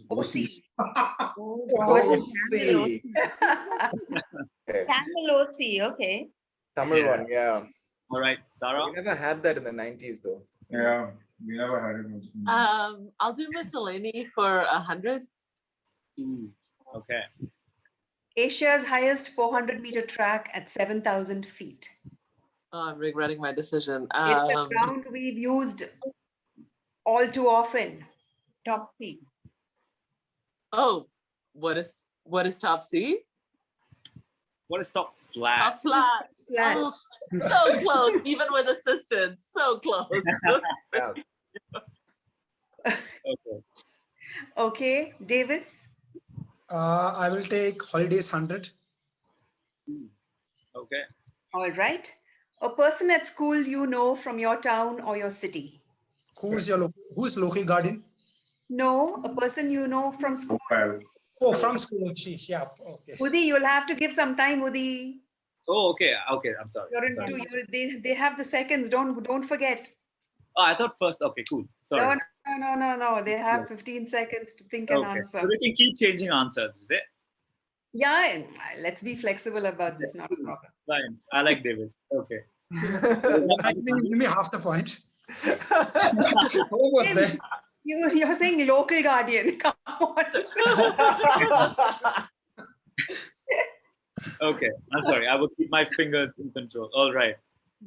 OC. OC. Tamil OC, okay. Tamil Yeah. one, yeah. all right. Sarah? We never had that in the 90s though. Yeah, we never had it. I'll do miscellany for 100. Okay. Asia's highest 400-meter track at 7,000 feet. Oh, I'm regretting my decision. It's a ground we've used all too often. Top speed. Oh, what is top C? What is top flat? Top flat. Flat. Oh, so close, even with assistance. So close. Yeah. Okay. Okay, Davis? I will take holidays 100. Okay. All right. A person at school you know from your town or your city. Who's local guardian? No, a person you know from school. Oh, from school. Sheesh, yeah. Okay. Udi, you'll have to give some time, Udi. Oh, okay. Okay. I'm sorry. You're in Sorry. they have the seconds. Don't forget. Oh, I thought first. Okay, cool. Sorry. No. They have 15 seconds to think and Okay. answer. So we can keep changing answers, is it? Yeah, and let's be flexible about this. Not a problem. Fine. I like Davis. Okay. Give me half the point. Almost there. You're saying local guardian. Come on. Okay. I'm sorry. I will keep my fingers in control. All right.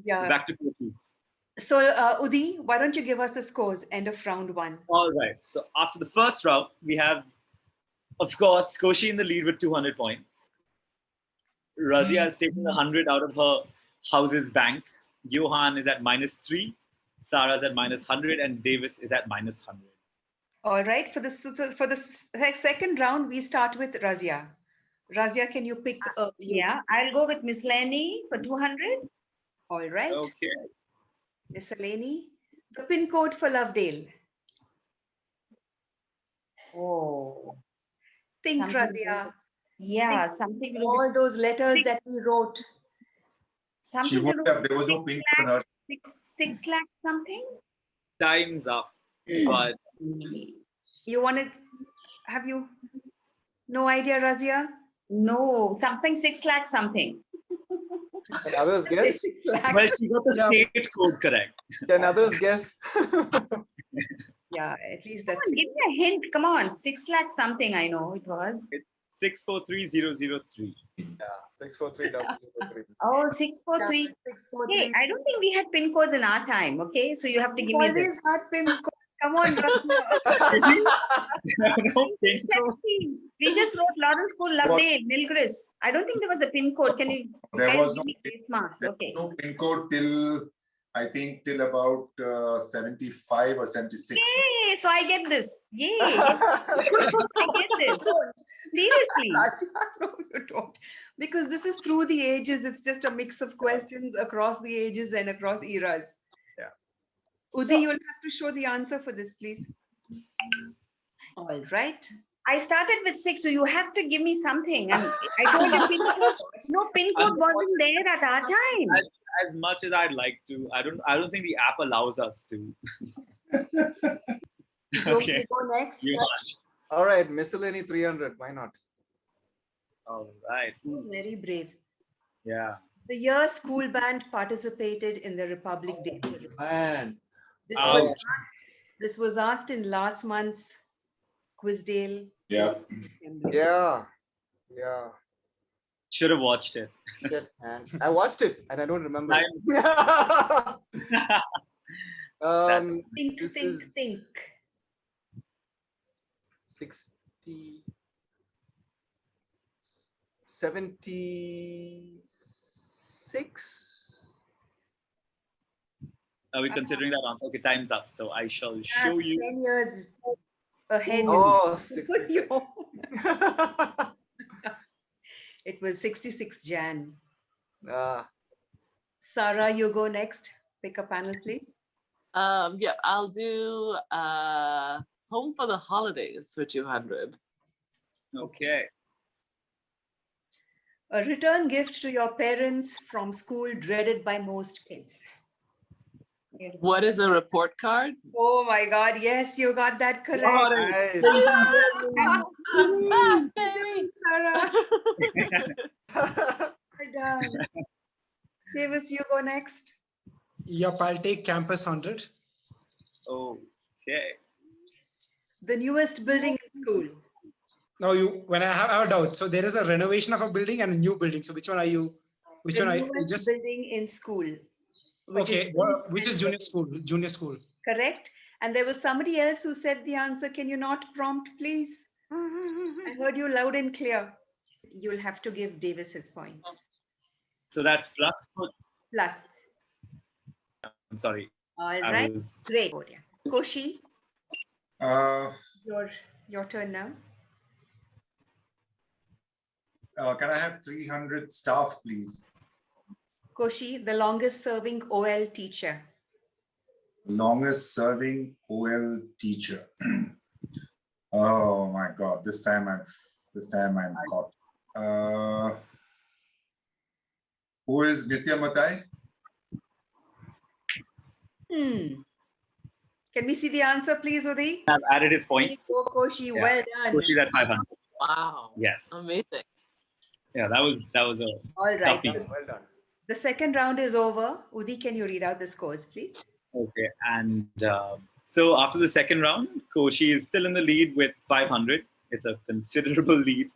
Yeah. Back to Kochi. So, Udi, why don't you give us the scores? End of round one. All right. So after the first round, we have, of course, Koshi in the lead with 200 points. Razia has taken 100 out of her house's bank. Johan is at -3. Sarah's at -100, and Davis is at -100. All right. For the second round, we start with Razia. Razia, can you pick? Yeah, I'll go with miscellany for 200. All right. Okay. Miscellany. The pin code for Lovedale. Oh. Think, Something Razia. Yeah, Think something. all those letters that we wrote. Something. There was no pin for her. 6 lakh something. Time's up. But You wanted? Have you? No idea, Razia? No, something 6 lakh something. Can others guess? well, she got the state code correct. Can others guess? Yeah, at least Come that's. on, give me a hint. Come on, 6 lakh something. I know it was. It's 643003. Yeah, 643-003. Oh, 643. Yeah, 643. Hey, I don't think we had pin codes in our time. Okay, so you have to give me this. Always had pin codes. Come on, No, pin code. We just wrote Lawrence School, Lovedale, Milgris. I don't think there was a pin code. Can you There guys was give no, me face marks? there Okay. was no pin code till, I think, till about 75 or 76. Yay! So I get this. Yay! I get this. Seriously. No, you don't. Because this is through the ages. It's just a mix of questions across the ages and across eras. Yeah. Udi, you'll have to show the answer for this, please. All right. I started with 6, so you have to give me something. And I told you pin code. No, pin code wasn't there at our time. As much as I'd like to, I don't think the app allows us to. Okay. You go next. You All right, miscellany 300. Why not? All right. He was very brave. Yeah. The year school band participated in the Republic Day. Man. This was asked in last month's Quizdale. Yeah. Yeah. Yeah. Should have watched it. Shit, man. I watched it and I don't remember. Think. 60, 76. Are we considering that answer? Okay, time's up. So I shall show you. 10 years ahead. Oh, 66. It was 66 Jan. Ah. Sarah, you go next. Pick a panel, please. Yeah, I'll do Home for the Holidays for 200. Okay. A return gift to your parents from school dreaded by most kids. What is a report card? Oh my God, yes, you got that correct. Sarah. Well done. Davis, you go next. Yep, I'll take Campus 100. Okay. The newest building in school. Now, when I have a doubt, so there is a renovation of a building and a new building. So which one are you? Which one are you? Newest building in school. Which is junior school? Junior school. Correct. And there was somebody else who said the answer. Can you not prompt, please? I heard you loud and clear. You'll have to give Davis his points. So that's plus. Plus. I'm sorry. All right. Great. Koshi, your turn now. Can I have 300 staff, please? Koshi, the longest serving OL teacher. Longest serving OL teacher. Oh my God! This time I'm caught. Who is Nitya Matai? Can we see the answer, please, Udi? I've added his point. Go, Koshi. Yeah. Well done. Koshi at 500. Wow. Yes. Amazing. Yeah, that was a All right. toughie. Well done. The second round is over. Udi, can you read out the scores, please? Okay, and so after the second round, Koshi is still in the lead with 500. It's a considerable lead.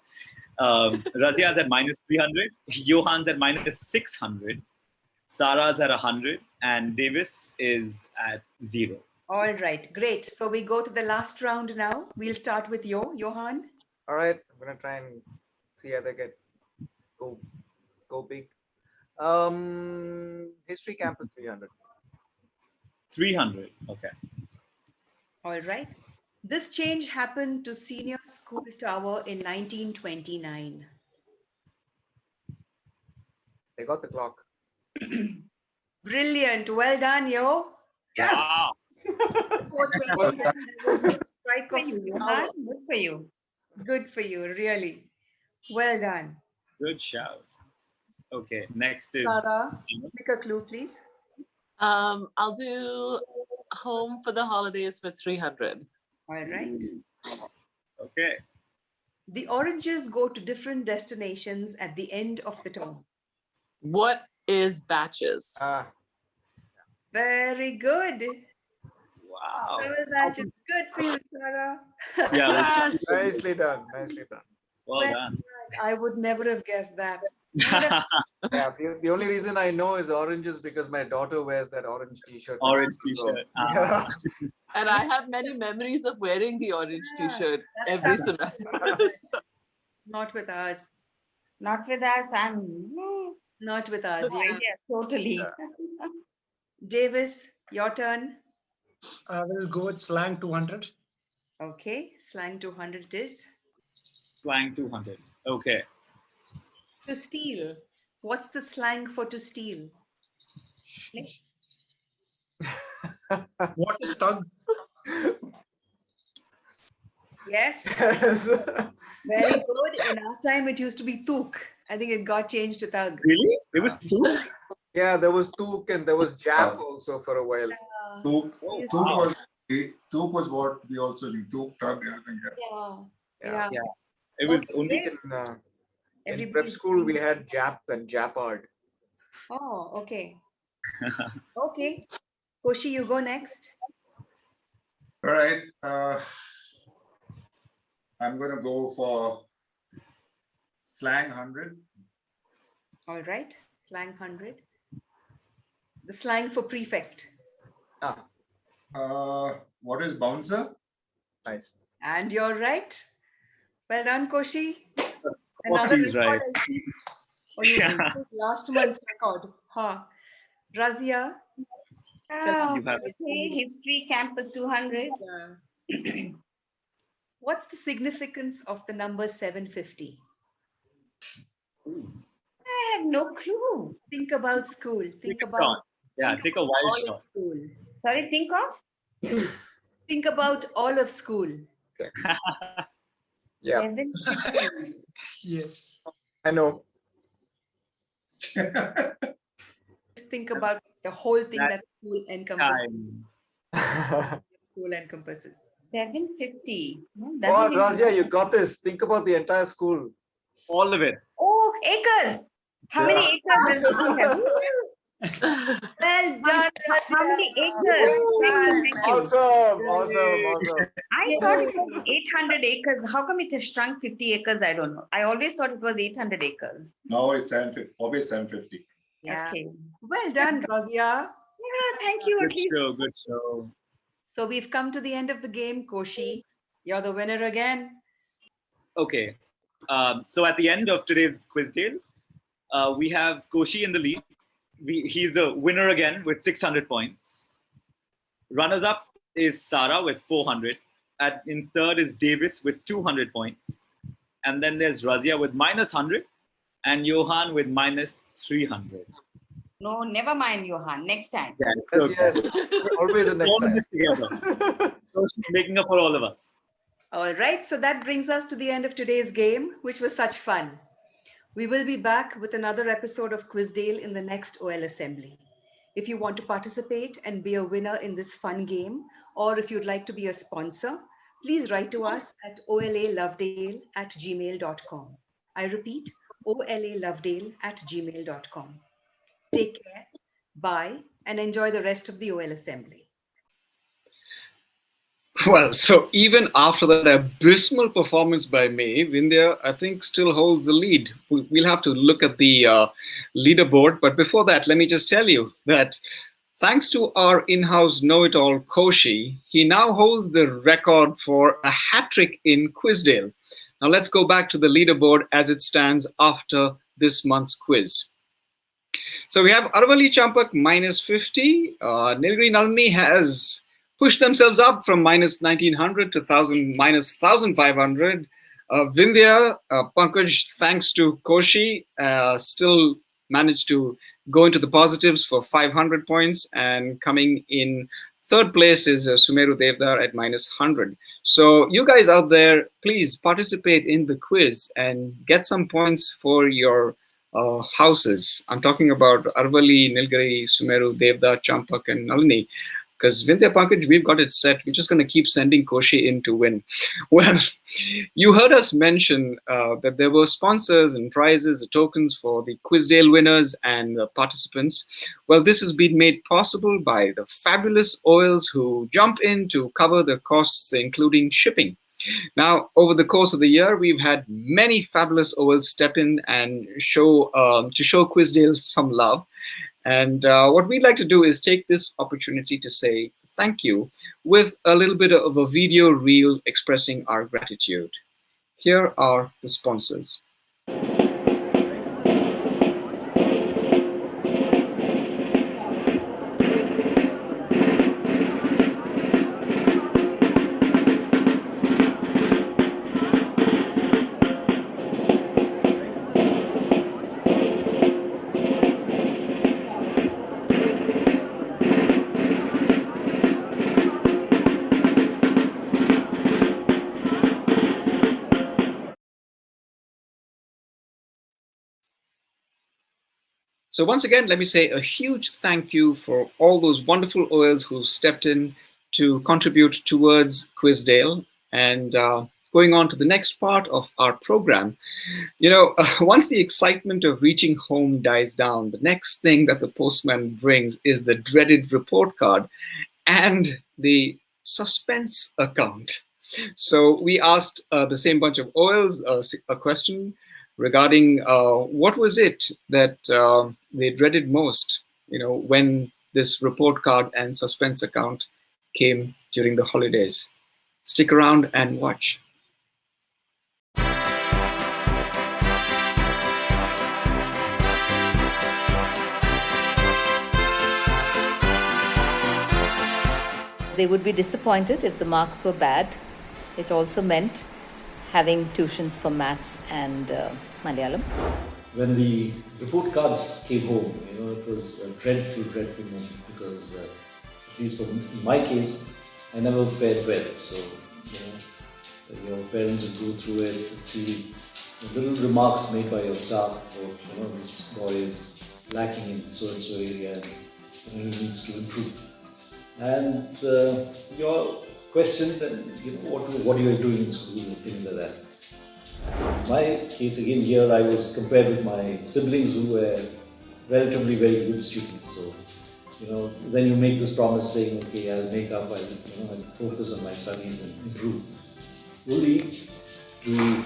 Razia's at minus 300. Johan's at minus 600. Sarah's at 100. And Davis is at 0. All right, great. So we go to the last round now. We'll start with Johan. All right, I'm gonna try and see how they go big. History Campus 300. 300. Okay. All right. This change happened to Senior School Tower in 1929. They got the clock. Brilliant. Well done, yo. Yes. Wow. Strike of you. Good for you. Good for you, really. Well done. Good shout. Okay, next is Sarah, pick a clue, please. I'll do Home for the Holidays for 300. All right. Okay. The oranges go to different destinations at the end of the term. What is batches? Very good. Wow. Several batches. Good for you, Sarah. Yeah. Nicely done. Nicely done. Well done. I would never have guessed that. Yeah, the only reason I know is orange is because my daughter wears that orange T-shirt. Orange So, T-shirt. yeah. And I have many memories of wearing the orange T-shirt every semester. Not with us. Not with us. Not with us. No Yeah. idea, totally. Davis, your turn. I will go with slang 200. Okay, slang 200 it is. Slang 200. Okay. To steal. What's the slang for to steal? What is thug? Yes. Very good. In our time, it used to be tuk. I think it got changed to thug. Really? It was tuk? Yeah, there was tuk and there was jap also for a while. Tuk, Oh, tuk wow. was what we also knew. Tuk, tug, everything. Yeah. Yeah. It was Okay. only In prep school, we had jap and japard. Oh, okay. Okay. Koshi, you go next. All right. I'm going to go for slang 100. All right. Slang 100. The slang for prefect. What is bouncer? Nice. And you're right. Well done, Koshi. course Another he's record, right. I see. Oh, you broke last month's record. Huh. Razia. You have it. Okay, history campus 200. What's the significance of the number 750? I have no clue. Think about school. Think Take a about shot. Yeah, take a wild all shot. of school. Sorry, think of? Think about all of school. Yeah. 750. Yes. I know. Just think about the whole thing that school encompasses. School encompasses. 750. No, Oh, doesn't even Razia, you matter. got this. Think about the entire school. All of it. Oh, acres. How many acres does the school have? Well done, How many acres? Well done. Thank you. Awesome. I thought it was 800 acres. How come it has shrunk 50 acres? I don't know. I always thought it was 800 acres. No, it's 750. Always 750. Yeah. Okay. Well done, Razia. Yeah, thank you. At Good least. show, good show. So we've come to the end of the game, Koshi. You're the winner again. Okay. So at the end of today's quiz tale, we have Koshi in the lead. He's the winner again with 600 points. Runners up is Sarah with 400. In third is Davis with 200 points. And then there's Razia with -100 and Johan with -300. No, never mind, Johan. Next time. Yeah, Yes. Always the next all of time. this together. So she's making up for all of us. All right, so that brings us to the end of today's game, which was such fun. We will be back with another episode of Quizdale in the next OL Assembly. If you want to participate and be a winner in this fun game, or if you'd like to be a sponsor, please write to us at olalovedale@gmail.com. I repeat, olalovedale@gmail.com. Take care, bye, and enjoy the rest of the OL Assembly. Well, so even after that abysmal performance by me, Vindhya, I think, still holds the lead. We'll have to look at the leaderboard. But before that, let me just tell you that thanks to our in-house know-it-all Koshi, he now holds the record for a hat-trick in Quizdale. Now let's go back to the leaderboard as it stands after this month's quiz. So we have Aravali Champak -50. Nilgiri Nalini has pushed themselves up from -1900 to -1500. Vindhya, Pankaj, thanks to Koshi, still managed to go into the positives for 500 points, and coming in third place is Sumeru Devdar at -100. So you guys out there, please participate in the quiz and get some points for your houses. I'm talking about Arvali, Nilgiri, Sumeru, Devdar, Champak, and Nalini. Because Vindhya Pankaj, we've got it set. We're just going to keep sending Koshi in to win. Well, you heard us mention that there were sponsors and prizes, tokens for the Quizdale winners and participants. Well, this has been made possible by the fabulous OLs who jump in to cover the costs, including shipping. Now, over the course of the year, we've had many fabulous OLs step in and show Quizdale some love. And what we'd like to do is take this opportunity to say thank you with a little bit of a video reel expressing our gratitude. Here are the sponsors. So once again, let me say a huge thank you for all those wonderful OLs who stepped in to contribute towards Quizdale. And going on to the next part of our program, once the excitement of reaching home dies down, the next thing that the postman brings is the dreaded report card and the suspense account. So we asked the same bunch of OLs a question regarding what was it that they dreaded most, when this report card and suspense account came during the holidays. Stick around and watch. They would be disappointed if the marks were bad. It also meant having tuitions for maths and Malayalam. When the report cards came home, it was a dreadful moment because, at least in my case, I never fared well. So, your parents would go through it and see the little remarks made by your staff about, this boy is lacking in so and so area and he needs to improve. And your question that, what are you doing in school and things like that. In my case, again, here I was compared with my siblings who were relatively very good students. So, then you make this promise saying, okay, I'll make up, I'll focus on my studies and improve. Only to,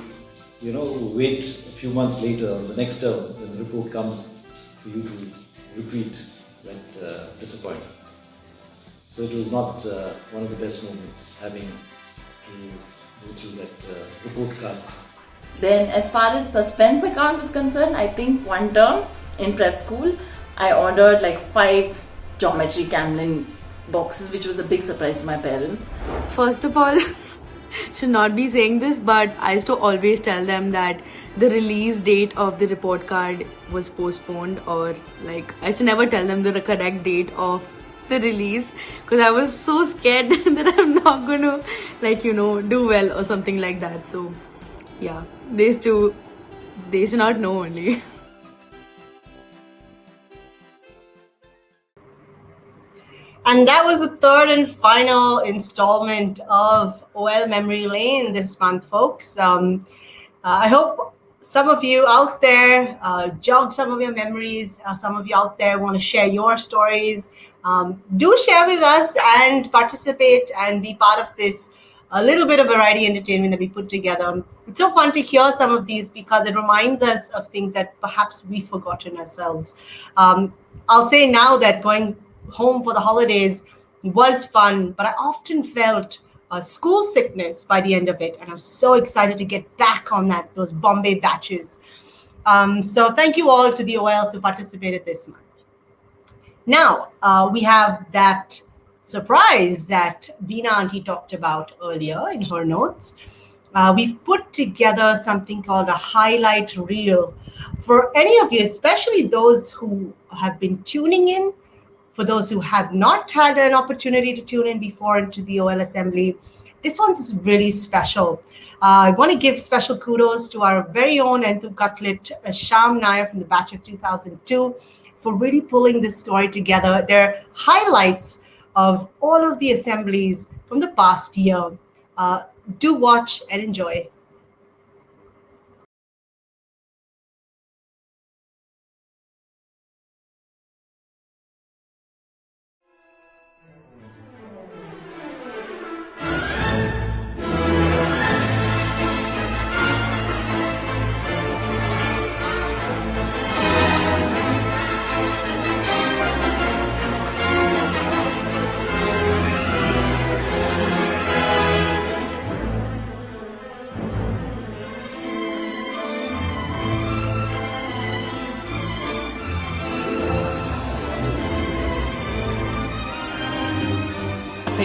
wait a few months later, the next term, when the report comes, for you to repeat that disappointment. So it was not one of the best moments, having to go through that report cards. Then as far as suspense account is concerned, I think one term in prep school, I ordered like 5 geometry Camlin boxes, which was a big surprise to my parents. First of all, should not be saying this, but I used to always tell them that the release date of the report card was postponed, or like I used to never tell them the correct date of the release because I was so scared that I'm not going to do well or something like that. So yeah, they used to not know only. And that was the third and final installment of OL Memory Lane this month, folks. I hope some of you out there jogged some of your memories. Some of you out there want to share your stories. Do share with us and participate and be part of this a little bit of variety entertainment that we put together. It's so fun to hear some of these because it reminds us of things that perhaps we've forgotten ourselves. I'll say now that going home for the holidays was fun, but I often felt school sickness by the end of it, and I was so excited to get back on those Bombay batches. So thank you all to the OLs who participated this month. Now we have that surprise that Beena Auntie talked about earlier in her notes. We've put together something called a highlight reel for any of you, especially those who have been tuning in. For those who have not had an opportunity to tune in before into the OL Assembly, this one's really special. I want to give special kudos to our very own Enthu Cutlet, Sham Nair from the batch of 2002, for really pulling this story together. They're highlights of all of the assemblies from the past year. Do watch and enjoy.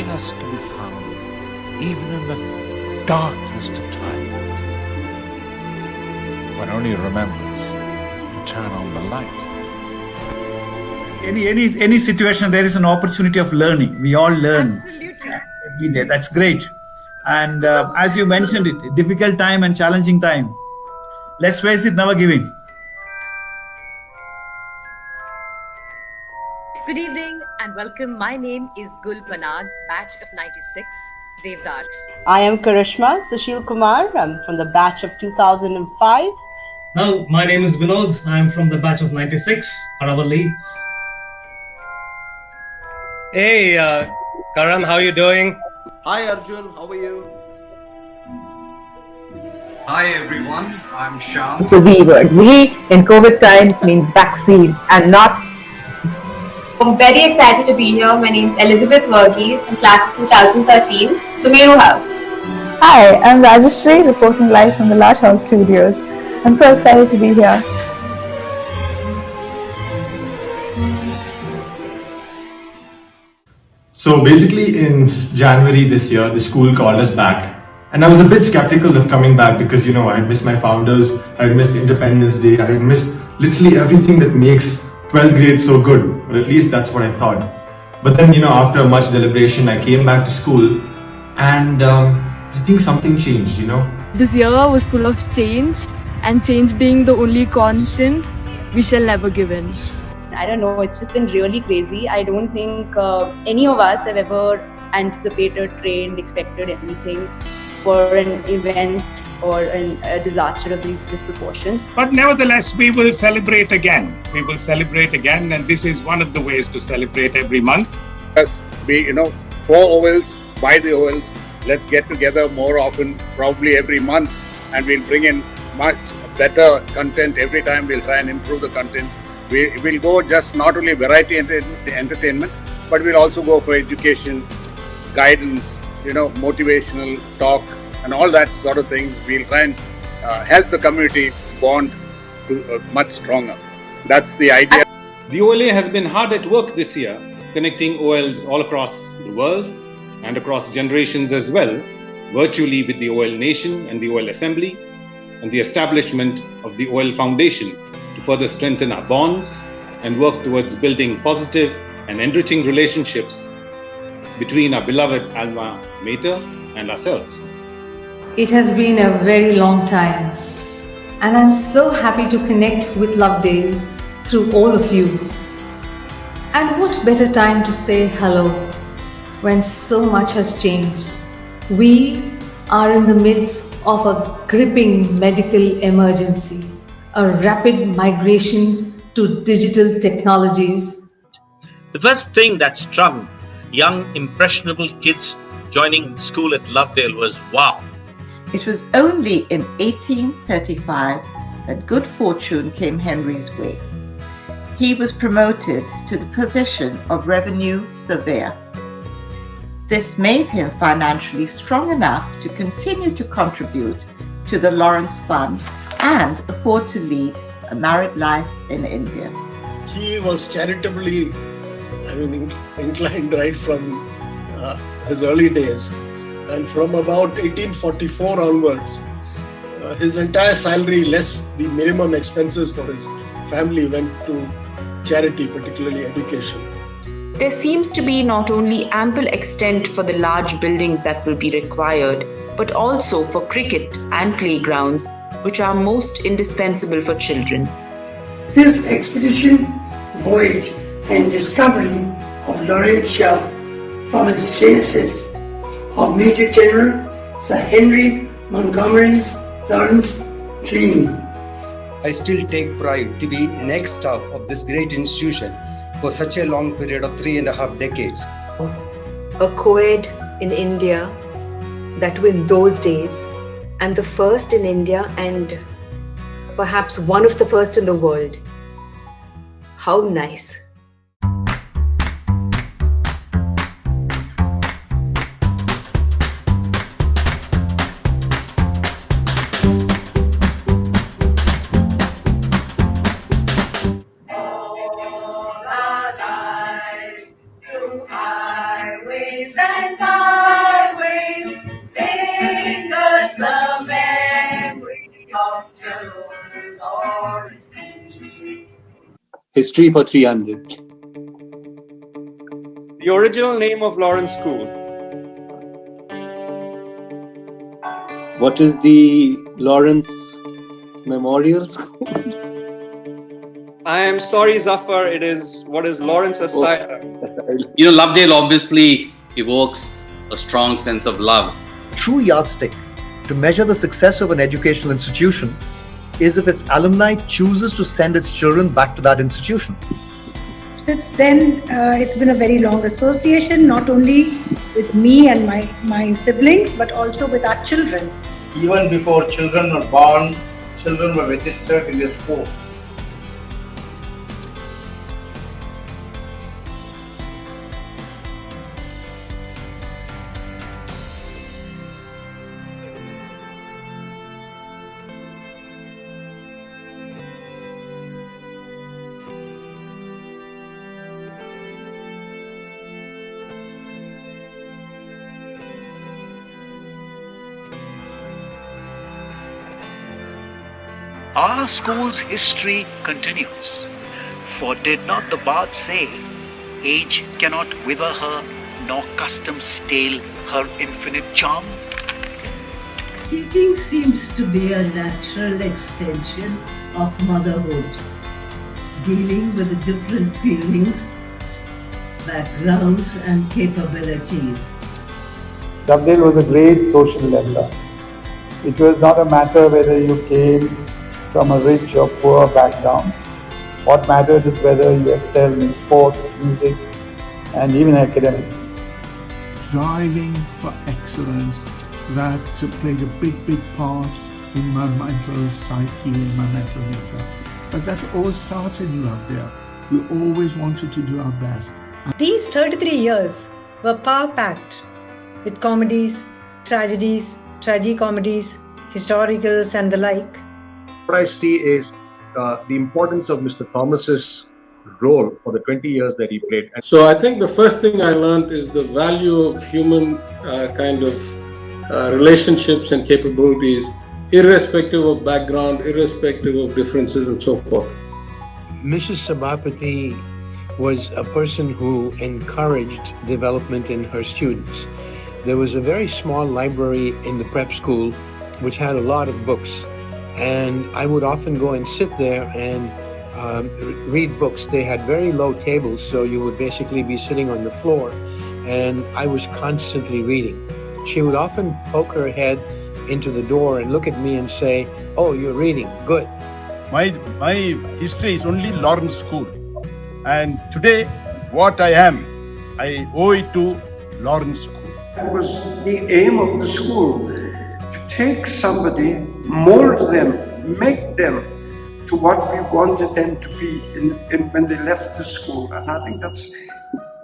happiness to be found even in the darkest of times. One only remembers to turn on the light. Any situation, there is an opportunity of learning. We all learn every day. That's great. And as you mentioned, it difficult time and challenging time. Let's face it, never giving. Good evening and welcome. My name is Gul Panag, batch of 96, Devdar. I am Karishma Sushil Kumar. I'm from the batch of 2005. Now, my name is Vinod. I'm from the batch of 96, Aravalli. Hey, Karan, how you doing? Hi Arjun, how are you? Hi everyone, I'm Shyam. The V word. V in COVID times means vaccine and not. I'm very excited to be here. My name is Elizabeth Verghese, in class of 2013, Sumeru House. Hi, I'm Rajeshri, reporting live from the Large Hall Studios. I'm so excited to be here. So basically in January this year, the school called us back. And I was a bit skeptical of coming back because, I had missed my founders, I had missed Independence Day, I had missed literally everything that makes 12th grade so good, or at least that's what I thought. But then, after much deliberation, I came back to school and I think something changed, This year was full of change, and change being the only constant, we shall never give in. I don't know, it's just been really crazy. I don't think any of us have ever anticipated, trained, expected anything for an event or a disaster of these proportions. But nevertheless, we will celebrate again. We will celebrate again, and this is one of the ways to celebrate every month. Yes, for OLs, by the OLs, let's get together more often, probably every month, and we'll bring in much better content every time. We'll try and improve the content. We'll go just not only variety entertainment, but we'll also go for education, guidance, motivational talk, and all that sort of thing. We'll try and help the community bond to much stronger. That's the idea. The OLA has been hard at work this year, connecting OLs all across the world and across generations as well, virtually with the OL Nation and the OL Assembly, and the establishment of the OL Foundation to further strengthen our bonds and work towards building positive and enriching relationships between our beloved alma mater and ourselves. It has been a very long time, and I'm so happy to connect with Lovedale through all of you. And what better time to say hello when so much has changed? We are in the midst of a gripping medical emergency, a rapid migration to digital technologies. The first thing that struck young, impressionable kids joining school at Lovedale was wow. It was only in 1835 that good fortune came Henry's way. He was promoted to the position of revenue surveyor. This made him financially strong enough to continue to contribute to the Lawrence Fund and afford to lead a married life in India. He was charitably inclined right from his early days. And from about 1844 onwards, his entire salary, less the minimum expenses for his family, went to charity, particularly education. There seems to be not only ample extent for the large buildings that will be required, but also for cricket and playgrounds, which are most indispensable for children. His expedition, voyage, and discovery of Laurentia from its genesis of Major General Sir Henry Montgomery's Lawrence dream. I still take pride to be an ex-staff of this great institution for such a long period of 3.5 decades. A co-ed in India, that in those days, and the first in India and perhaps one of the first in the world. How nice. Highways and the memory of Jerome Lawrence. History for 300. The original name of Lawrence School. What is the Lawrence Memorial School? I am sorry, Zafar. It is what is Lawrence Asylum. Lovedale obviously evokes a strong sense of love. True yardstick to measure the success of an educational institution is if its alumni chooses to send its children back to that institution. Since then, it's been a very long association, not only with me and my siblings, but also with our children. Even before children were born, children were registered in the school. Our school's history continues. For did not the bard say, age cannot wither her, nor custom stale her infinite charm? Teaching seems to be a natural extension of motherhood, dealing with the different feelings, backgrounds and capabilities. Lovedale was a great social leveler. It was not a matter whether you came from a rich or poor background. What mattered is whether you excelled in sports, music, and even academics. Striving for excellence, that played a big part in my mental psyche and my mental makeup. But that all started in Lovedale. We always wanted to do our best. These 33 years were power-packed with comedies, tragedies, tragicomedies, historicals and the like. What I see is the importance of Mr. Thomas's role for the 20 years that he played. So I think the first thing I learned is the value of human relationships and capabilities, irrespective of background, irrespective of differences and so forth. Mrs. Sabapathy was a person who encouraged development in her students. There was a very small library in the prep school which had a lot of books. And I would often go and sit there and read books. They had very low tables, so you would basically be sitting on the floor, and I was constantly reading. She would often poke her head into the door and look at me and say, "Oh, you're reading, good." My history is only Lawrence School. And today, what I am, I owe it to Lawrence School. That was the aim of the school, to take somebody, mold them, make them to what we wanted them to be when they left the school. And I think that's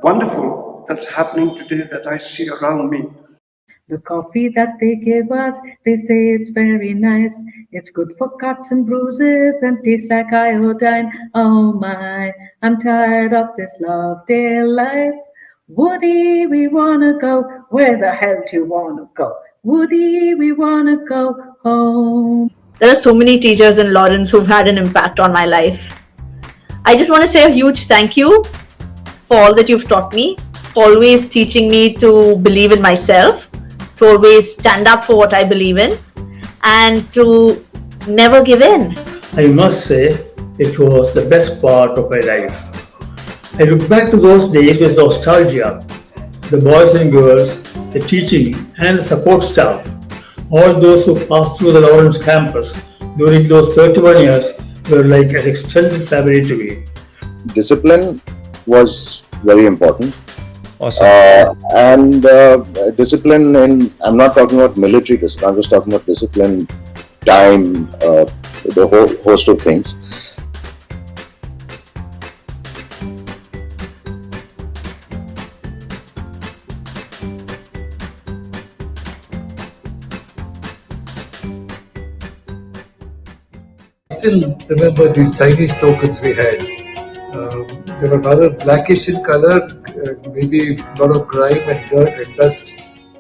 wonderful. That's happening today that I see around me. The coffee that they give us, they say it's very nice. It's good for cuts and bruises and tastes like iodine. Oh my, I'm tired of this Lovedale life. Woody, we wanna go. Where the hell do you wanna go? Woody, we wanna go home. There are so many teachers in Lawrence who've had an impact on my life. I just want to say a huge thank you for all that you've taught me, for always teaching me to believe in myself, to always stand up for what I believe in, and to never give in. I must say, it was the best part of my life. I look back to those days with nostalgia. The boys and girls, the teaching and the support staff, all those who passed through the Lawrence campus during those 31 years were like an extended family to me. Discipline was very important. Awesome. Discipline I'm not talking about military discipline, I'm just talking about discipline, time, the whole host of things. I still remember these Chinese tokens we had. They were rather blackish in color, maybe a lot of grime and dirt and dust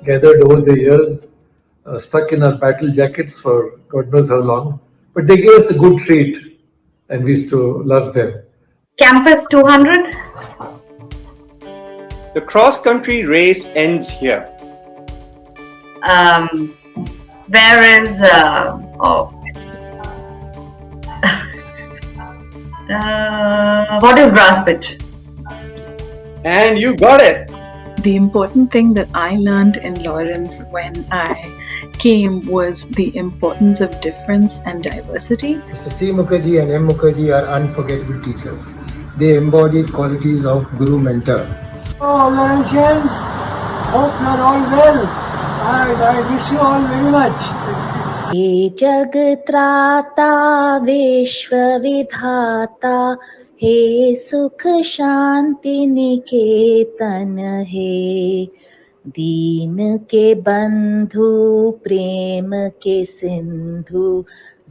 gathered over the years. stuck in our battle jackets for God knows how long. But they gave us a good treat and we used to love them. Campus 200? The cross-country race ends here. Where is what is grass pitch? And you got it. The important thing that I learned in Lawrence when I came was the importance of difference and diversity. Mr. C. Mukherjee and M. Mukherjee are unforgettable teachers. They embodied qualities of Guru Mentor. Oh, Laurentians, hope you are all well, and I wish you all very much. हे जगत्राता विश्व विधाता हे सुख शांति निकेतन हे दीन के बंधु प्रेम के सिंधु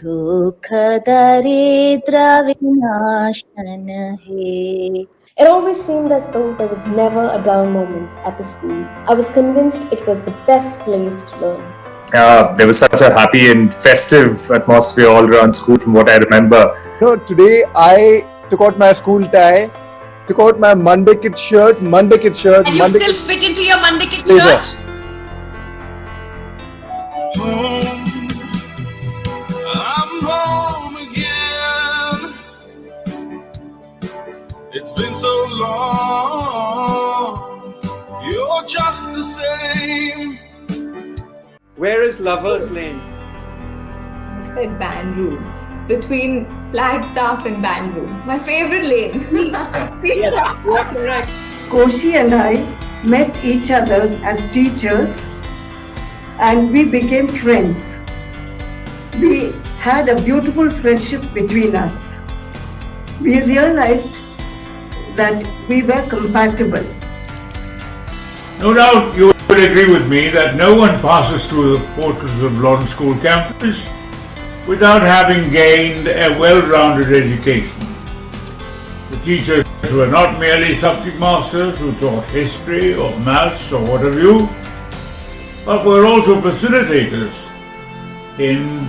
दुख दरिद्र विनाशन हे. It always seemed as though there was never a dull moment at the school. I was convinced it was the best place to learn. There was such a happy and festive atmosphere all around school from what I remember. So today I took out my school tie, took out my Monday kit shirt, And you still fit into your Monday kit shirt? I'm home again. It's been so long. You're just the same. Where is Lover's Lane? It's at band room. Between Flagstaff and band room. My favorite lane. Yes, you are correct. Koshi and I met each other as teachers and we became friends. We had a beautiful friendship between us. We realized that we were compatible. No doubt you will agree with me that no one passes through the portals of Lawrence School campus without having gained a well-rounded education. The teachers were not merely subject masters who taught history or maths or what have you, but were also facilitators in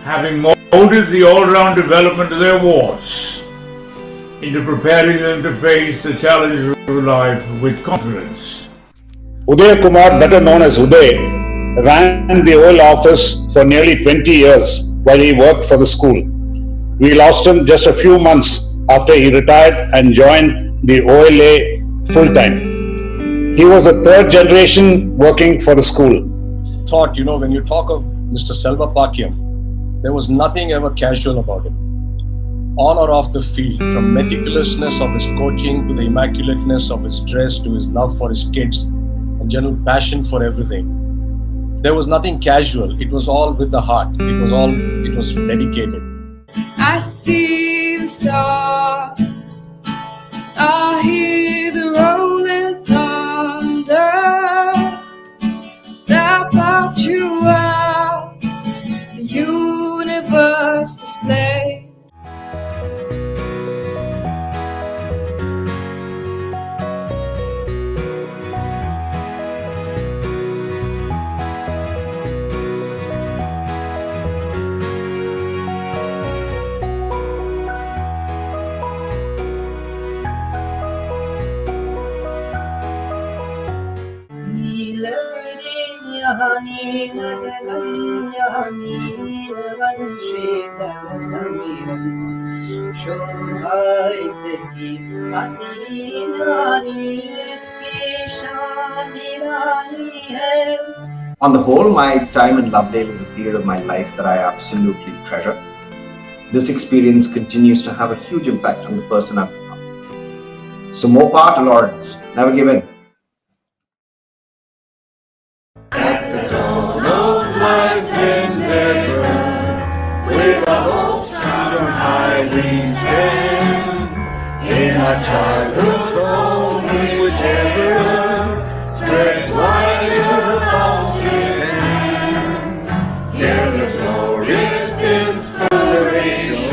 having molded the all-round development of their wards into preparing them to face the challenges of life with confidence. Uday Kumar, better known as Uday, ran the OLA office for nearly 20 years while he worked for the school. We lost him just a few months after he retired and joined the OLA full-time. He was a third generation working for the school. Thought, when you talk of Mr. Selva Pakyam, there was nothing ever casual about him. On or off the field, from meticulousness of his coaching to the immaculateness of his dress to his love for his kids and general passion for everything. There was nothing casual. It was all with the heart. It was dedicated. I see the stars. I hear the rolling thunder. That brought you out. The universe display. On the whole, my time in Lovedale is a period of my life that I absolutely treasure. This experience continues to have a huge impact on the person I've become. So more power to Lawrence. Never give in. With our hopes on high we stand. In our childhood song, whichever spread wide above the land. Hear the glorious inspiration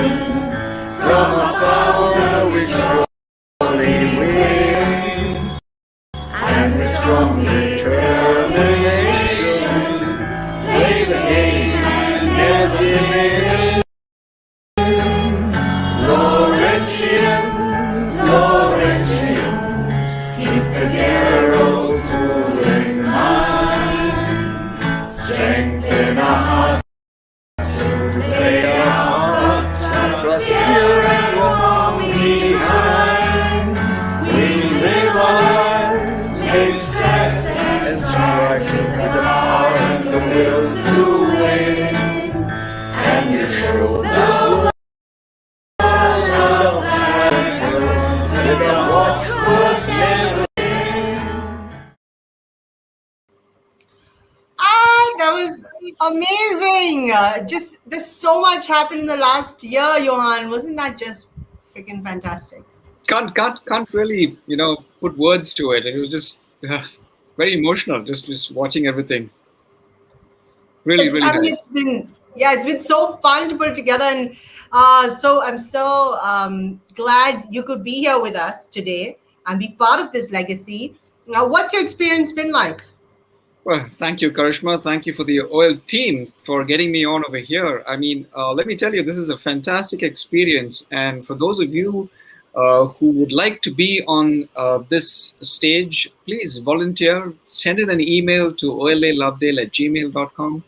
from our founder we surely win. And the strong determination lay doing? Just there's so much happened in the last year, Johan. Wasn't that just freaking fantastic? Can't really put words to it. It was just very emotional. Just watching everything. Really nice. It's been so fun to put it together, and so I'm so glad you could be here with us today and be part of this legacy. Now, what's your experience been like? Well, thank you, Karishma. Thank you for the OL team for getting me on over here. I mean, let me tell you, this is a fantastic experience. And for those of you who would like to be on this stage, please volunteer. Send in an email to olalovedale@gmail.com.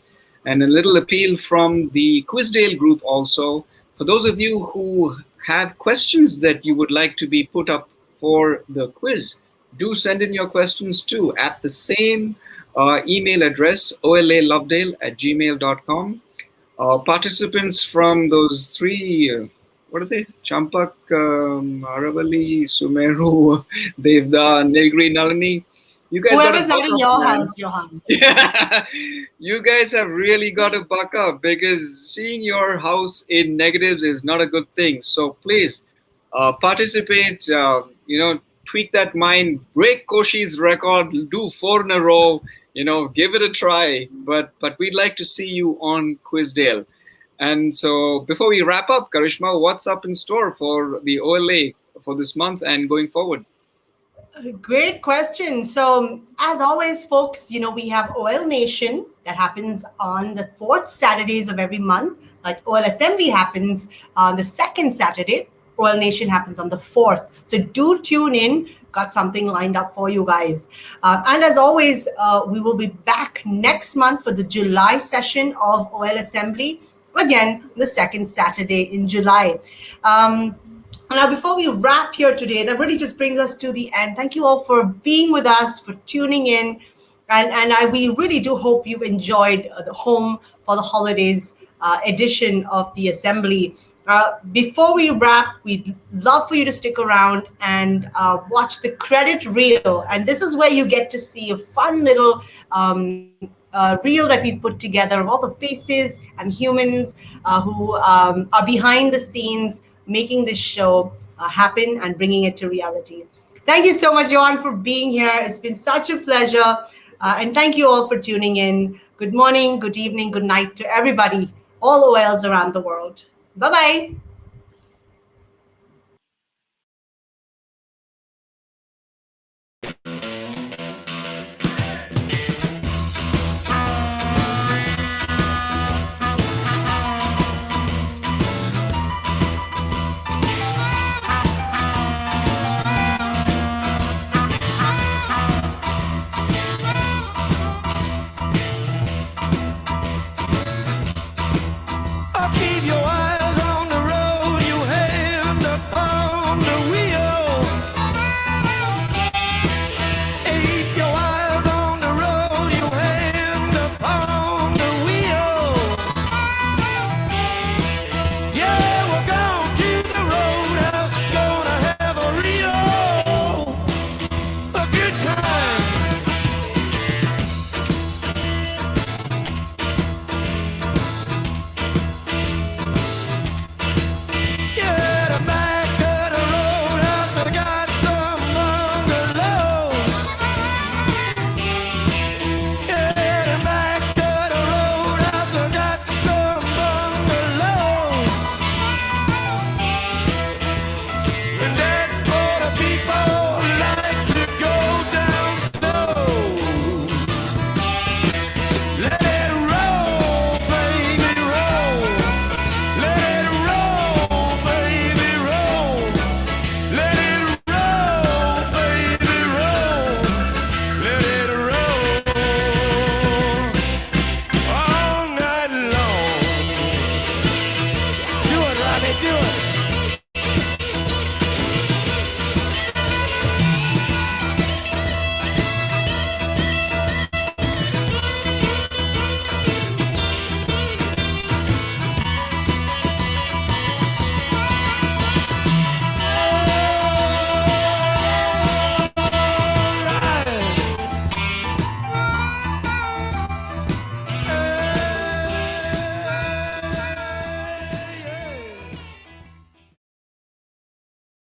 And a little appeal from the Quizdale group also. For those of you who have questions that you would like to be put up for the quiz, do send in your questions too at the same email address, olalovedale@gmail.com. Participants from those three, what are they? Champak, Aravali, Sumeru, Devda, Nilgiri, Nalini. You guys whoever's not in your house, Johan. Yeah, you guys have really got to buck up, because seeing your house in negatives is not a good thing. So please participate, tweak that mind, break Koshi's record, do 4 in a row, give it a try. But we'd like to see you on Quizdale. And so before we wrap up, Karishma, what's up in store for the OLA for this month and going forward? Great question. So as always, folks, we have OL Nation that happens on the 4th Saturdays of every month. Like OL Assembly happens on the 2nd Saturday. OL Nation happens on the 4th. So do tune in. Got something lined up for you guys. And as always, we will be back next month for the July session of OL Assembly. Again, the 2nd Saturday in July. Now, before we wrap here today, that really just brings us to the end. Thank you all for being with us, for tuning in. And we really do hope you've enjoyed the Home for the Holidays edition of the Assembly. Before we wrap, we'd love for you to stick around and watch the credit reel. And this is where you get to see a fun little reel that we've put together of all the faces and humans who are behind the scenes making this show happen and bringing it to reality. Thank you so much, Johan, for being here. It's been such a pleasure. And thank you all for tuning in. Good morning, good evening, good night to everybody, all OLs around the world. Bye-bye.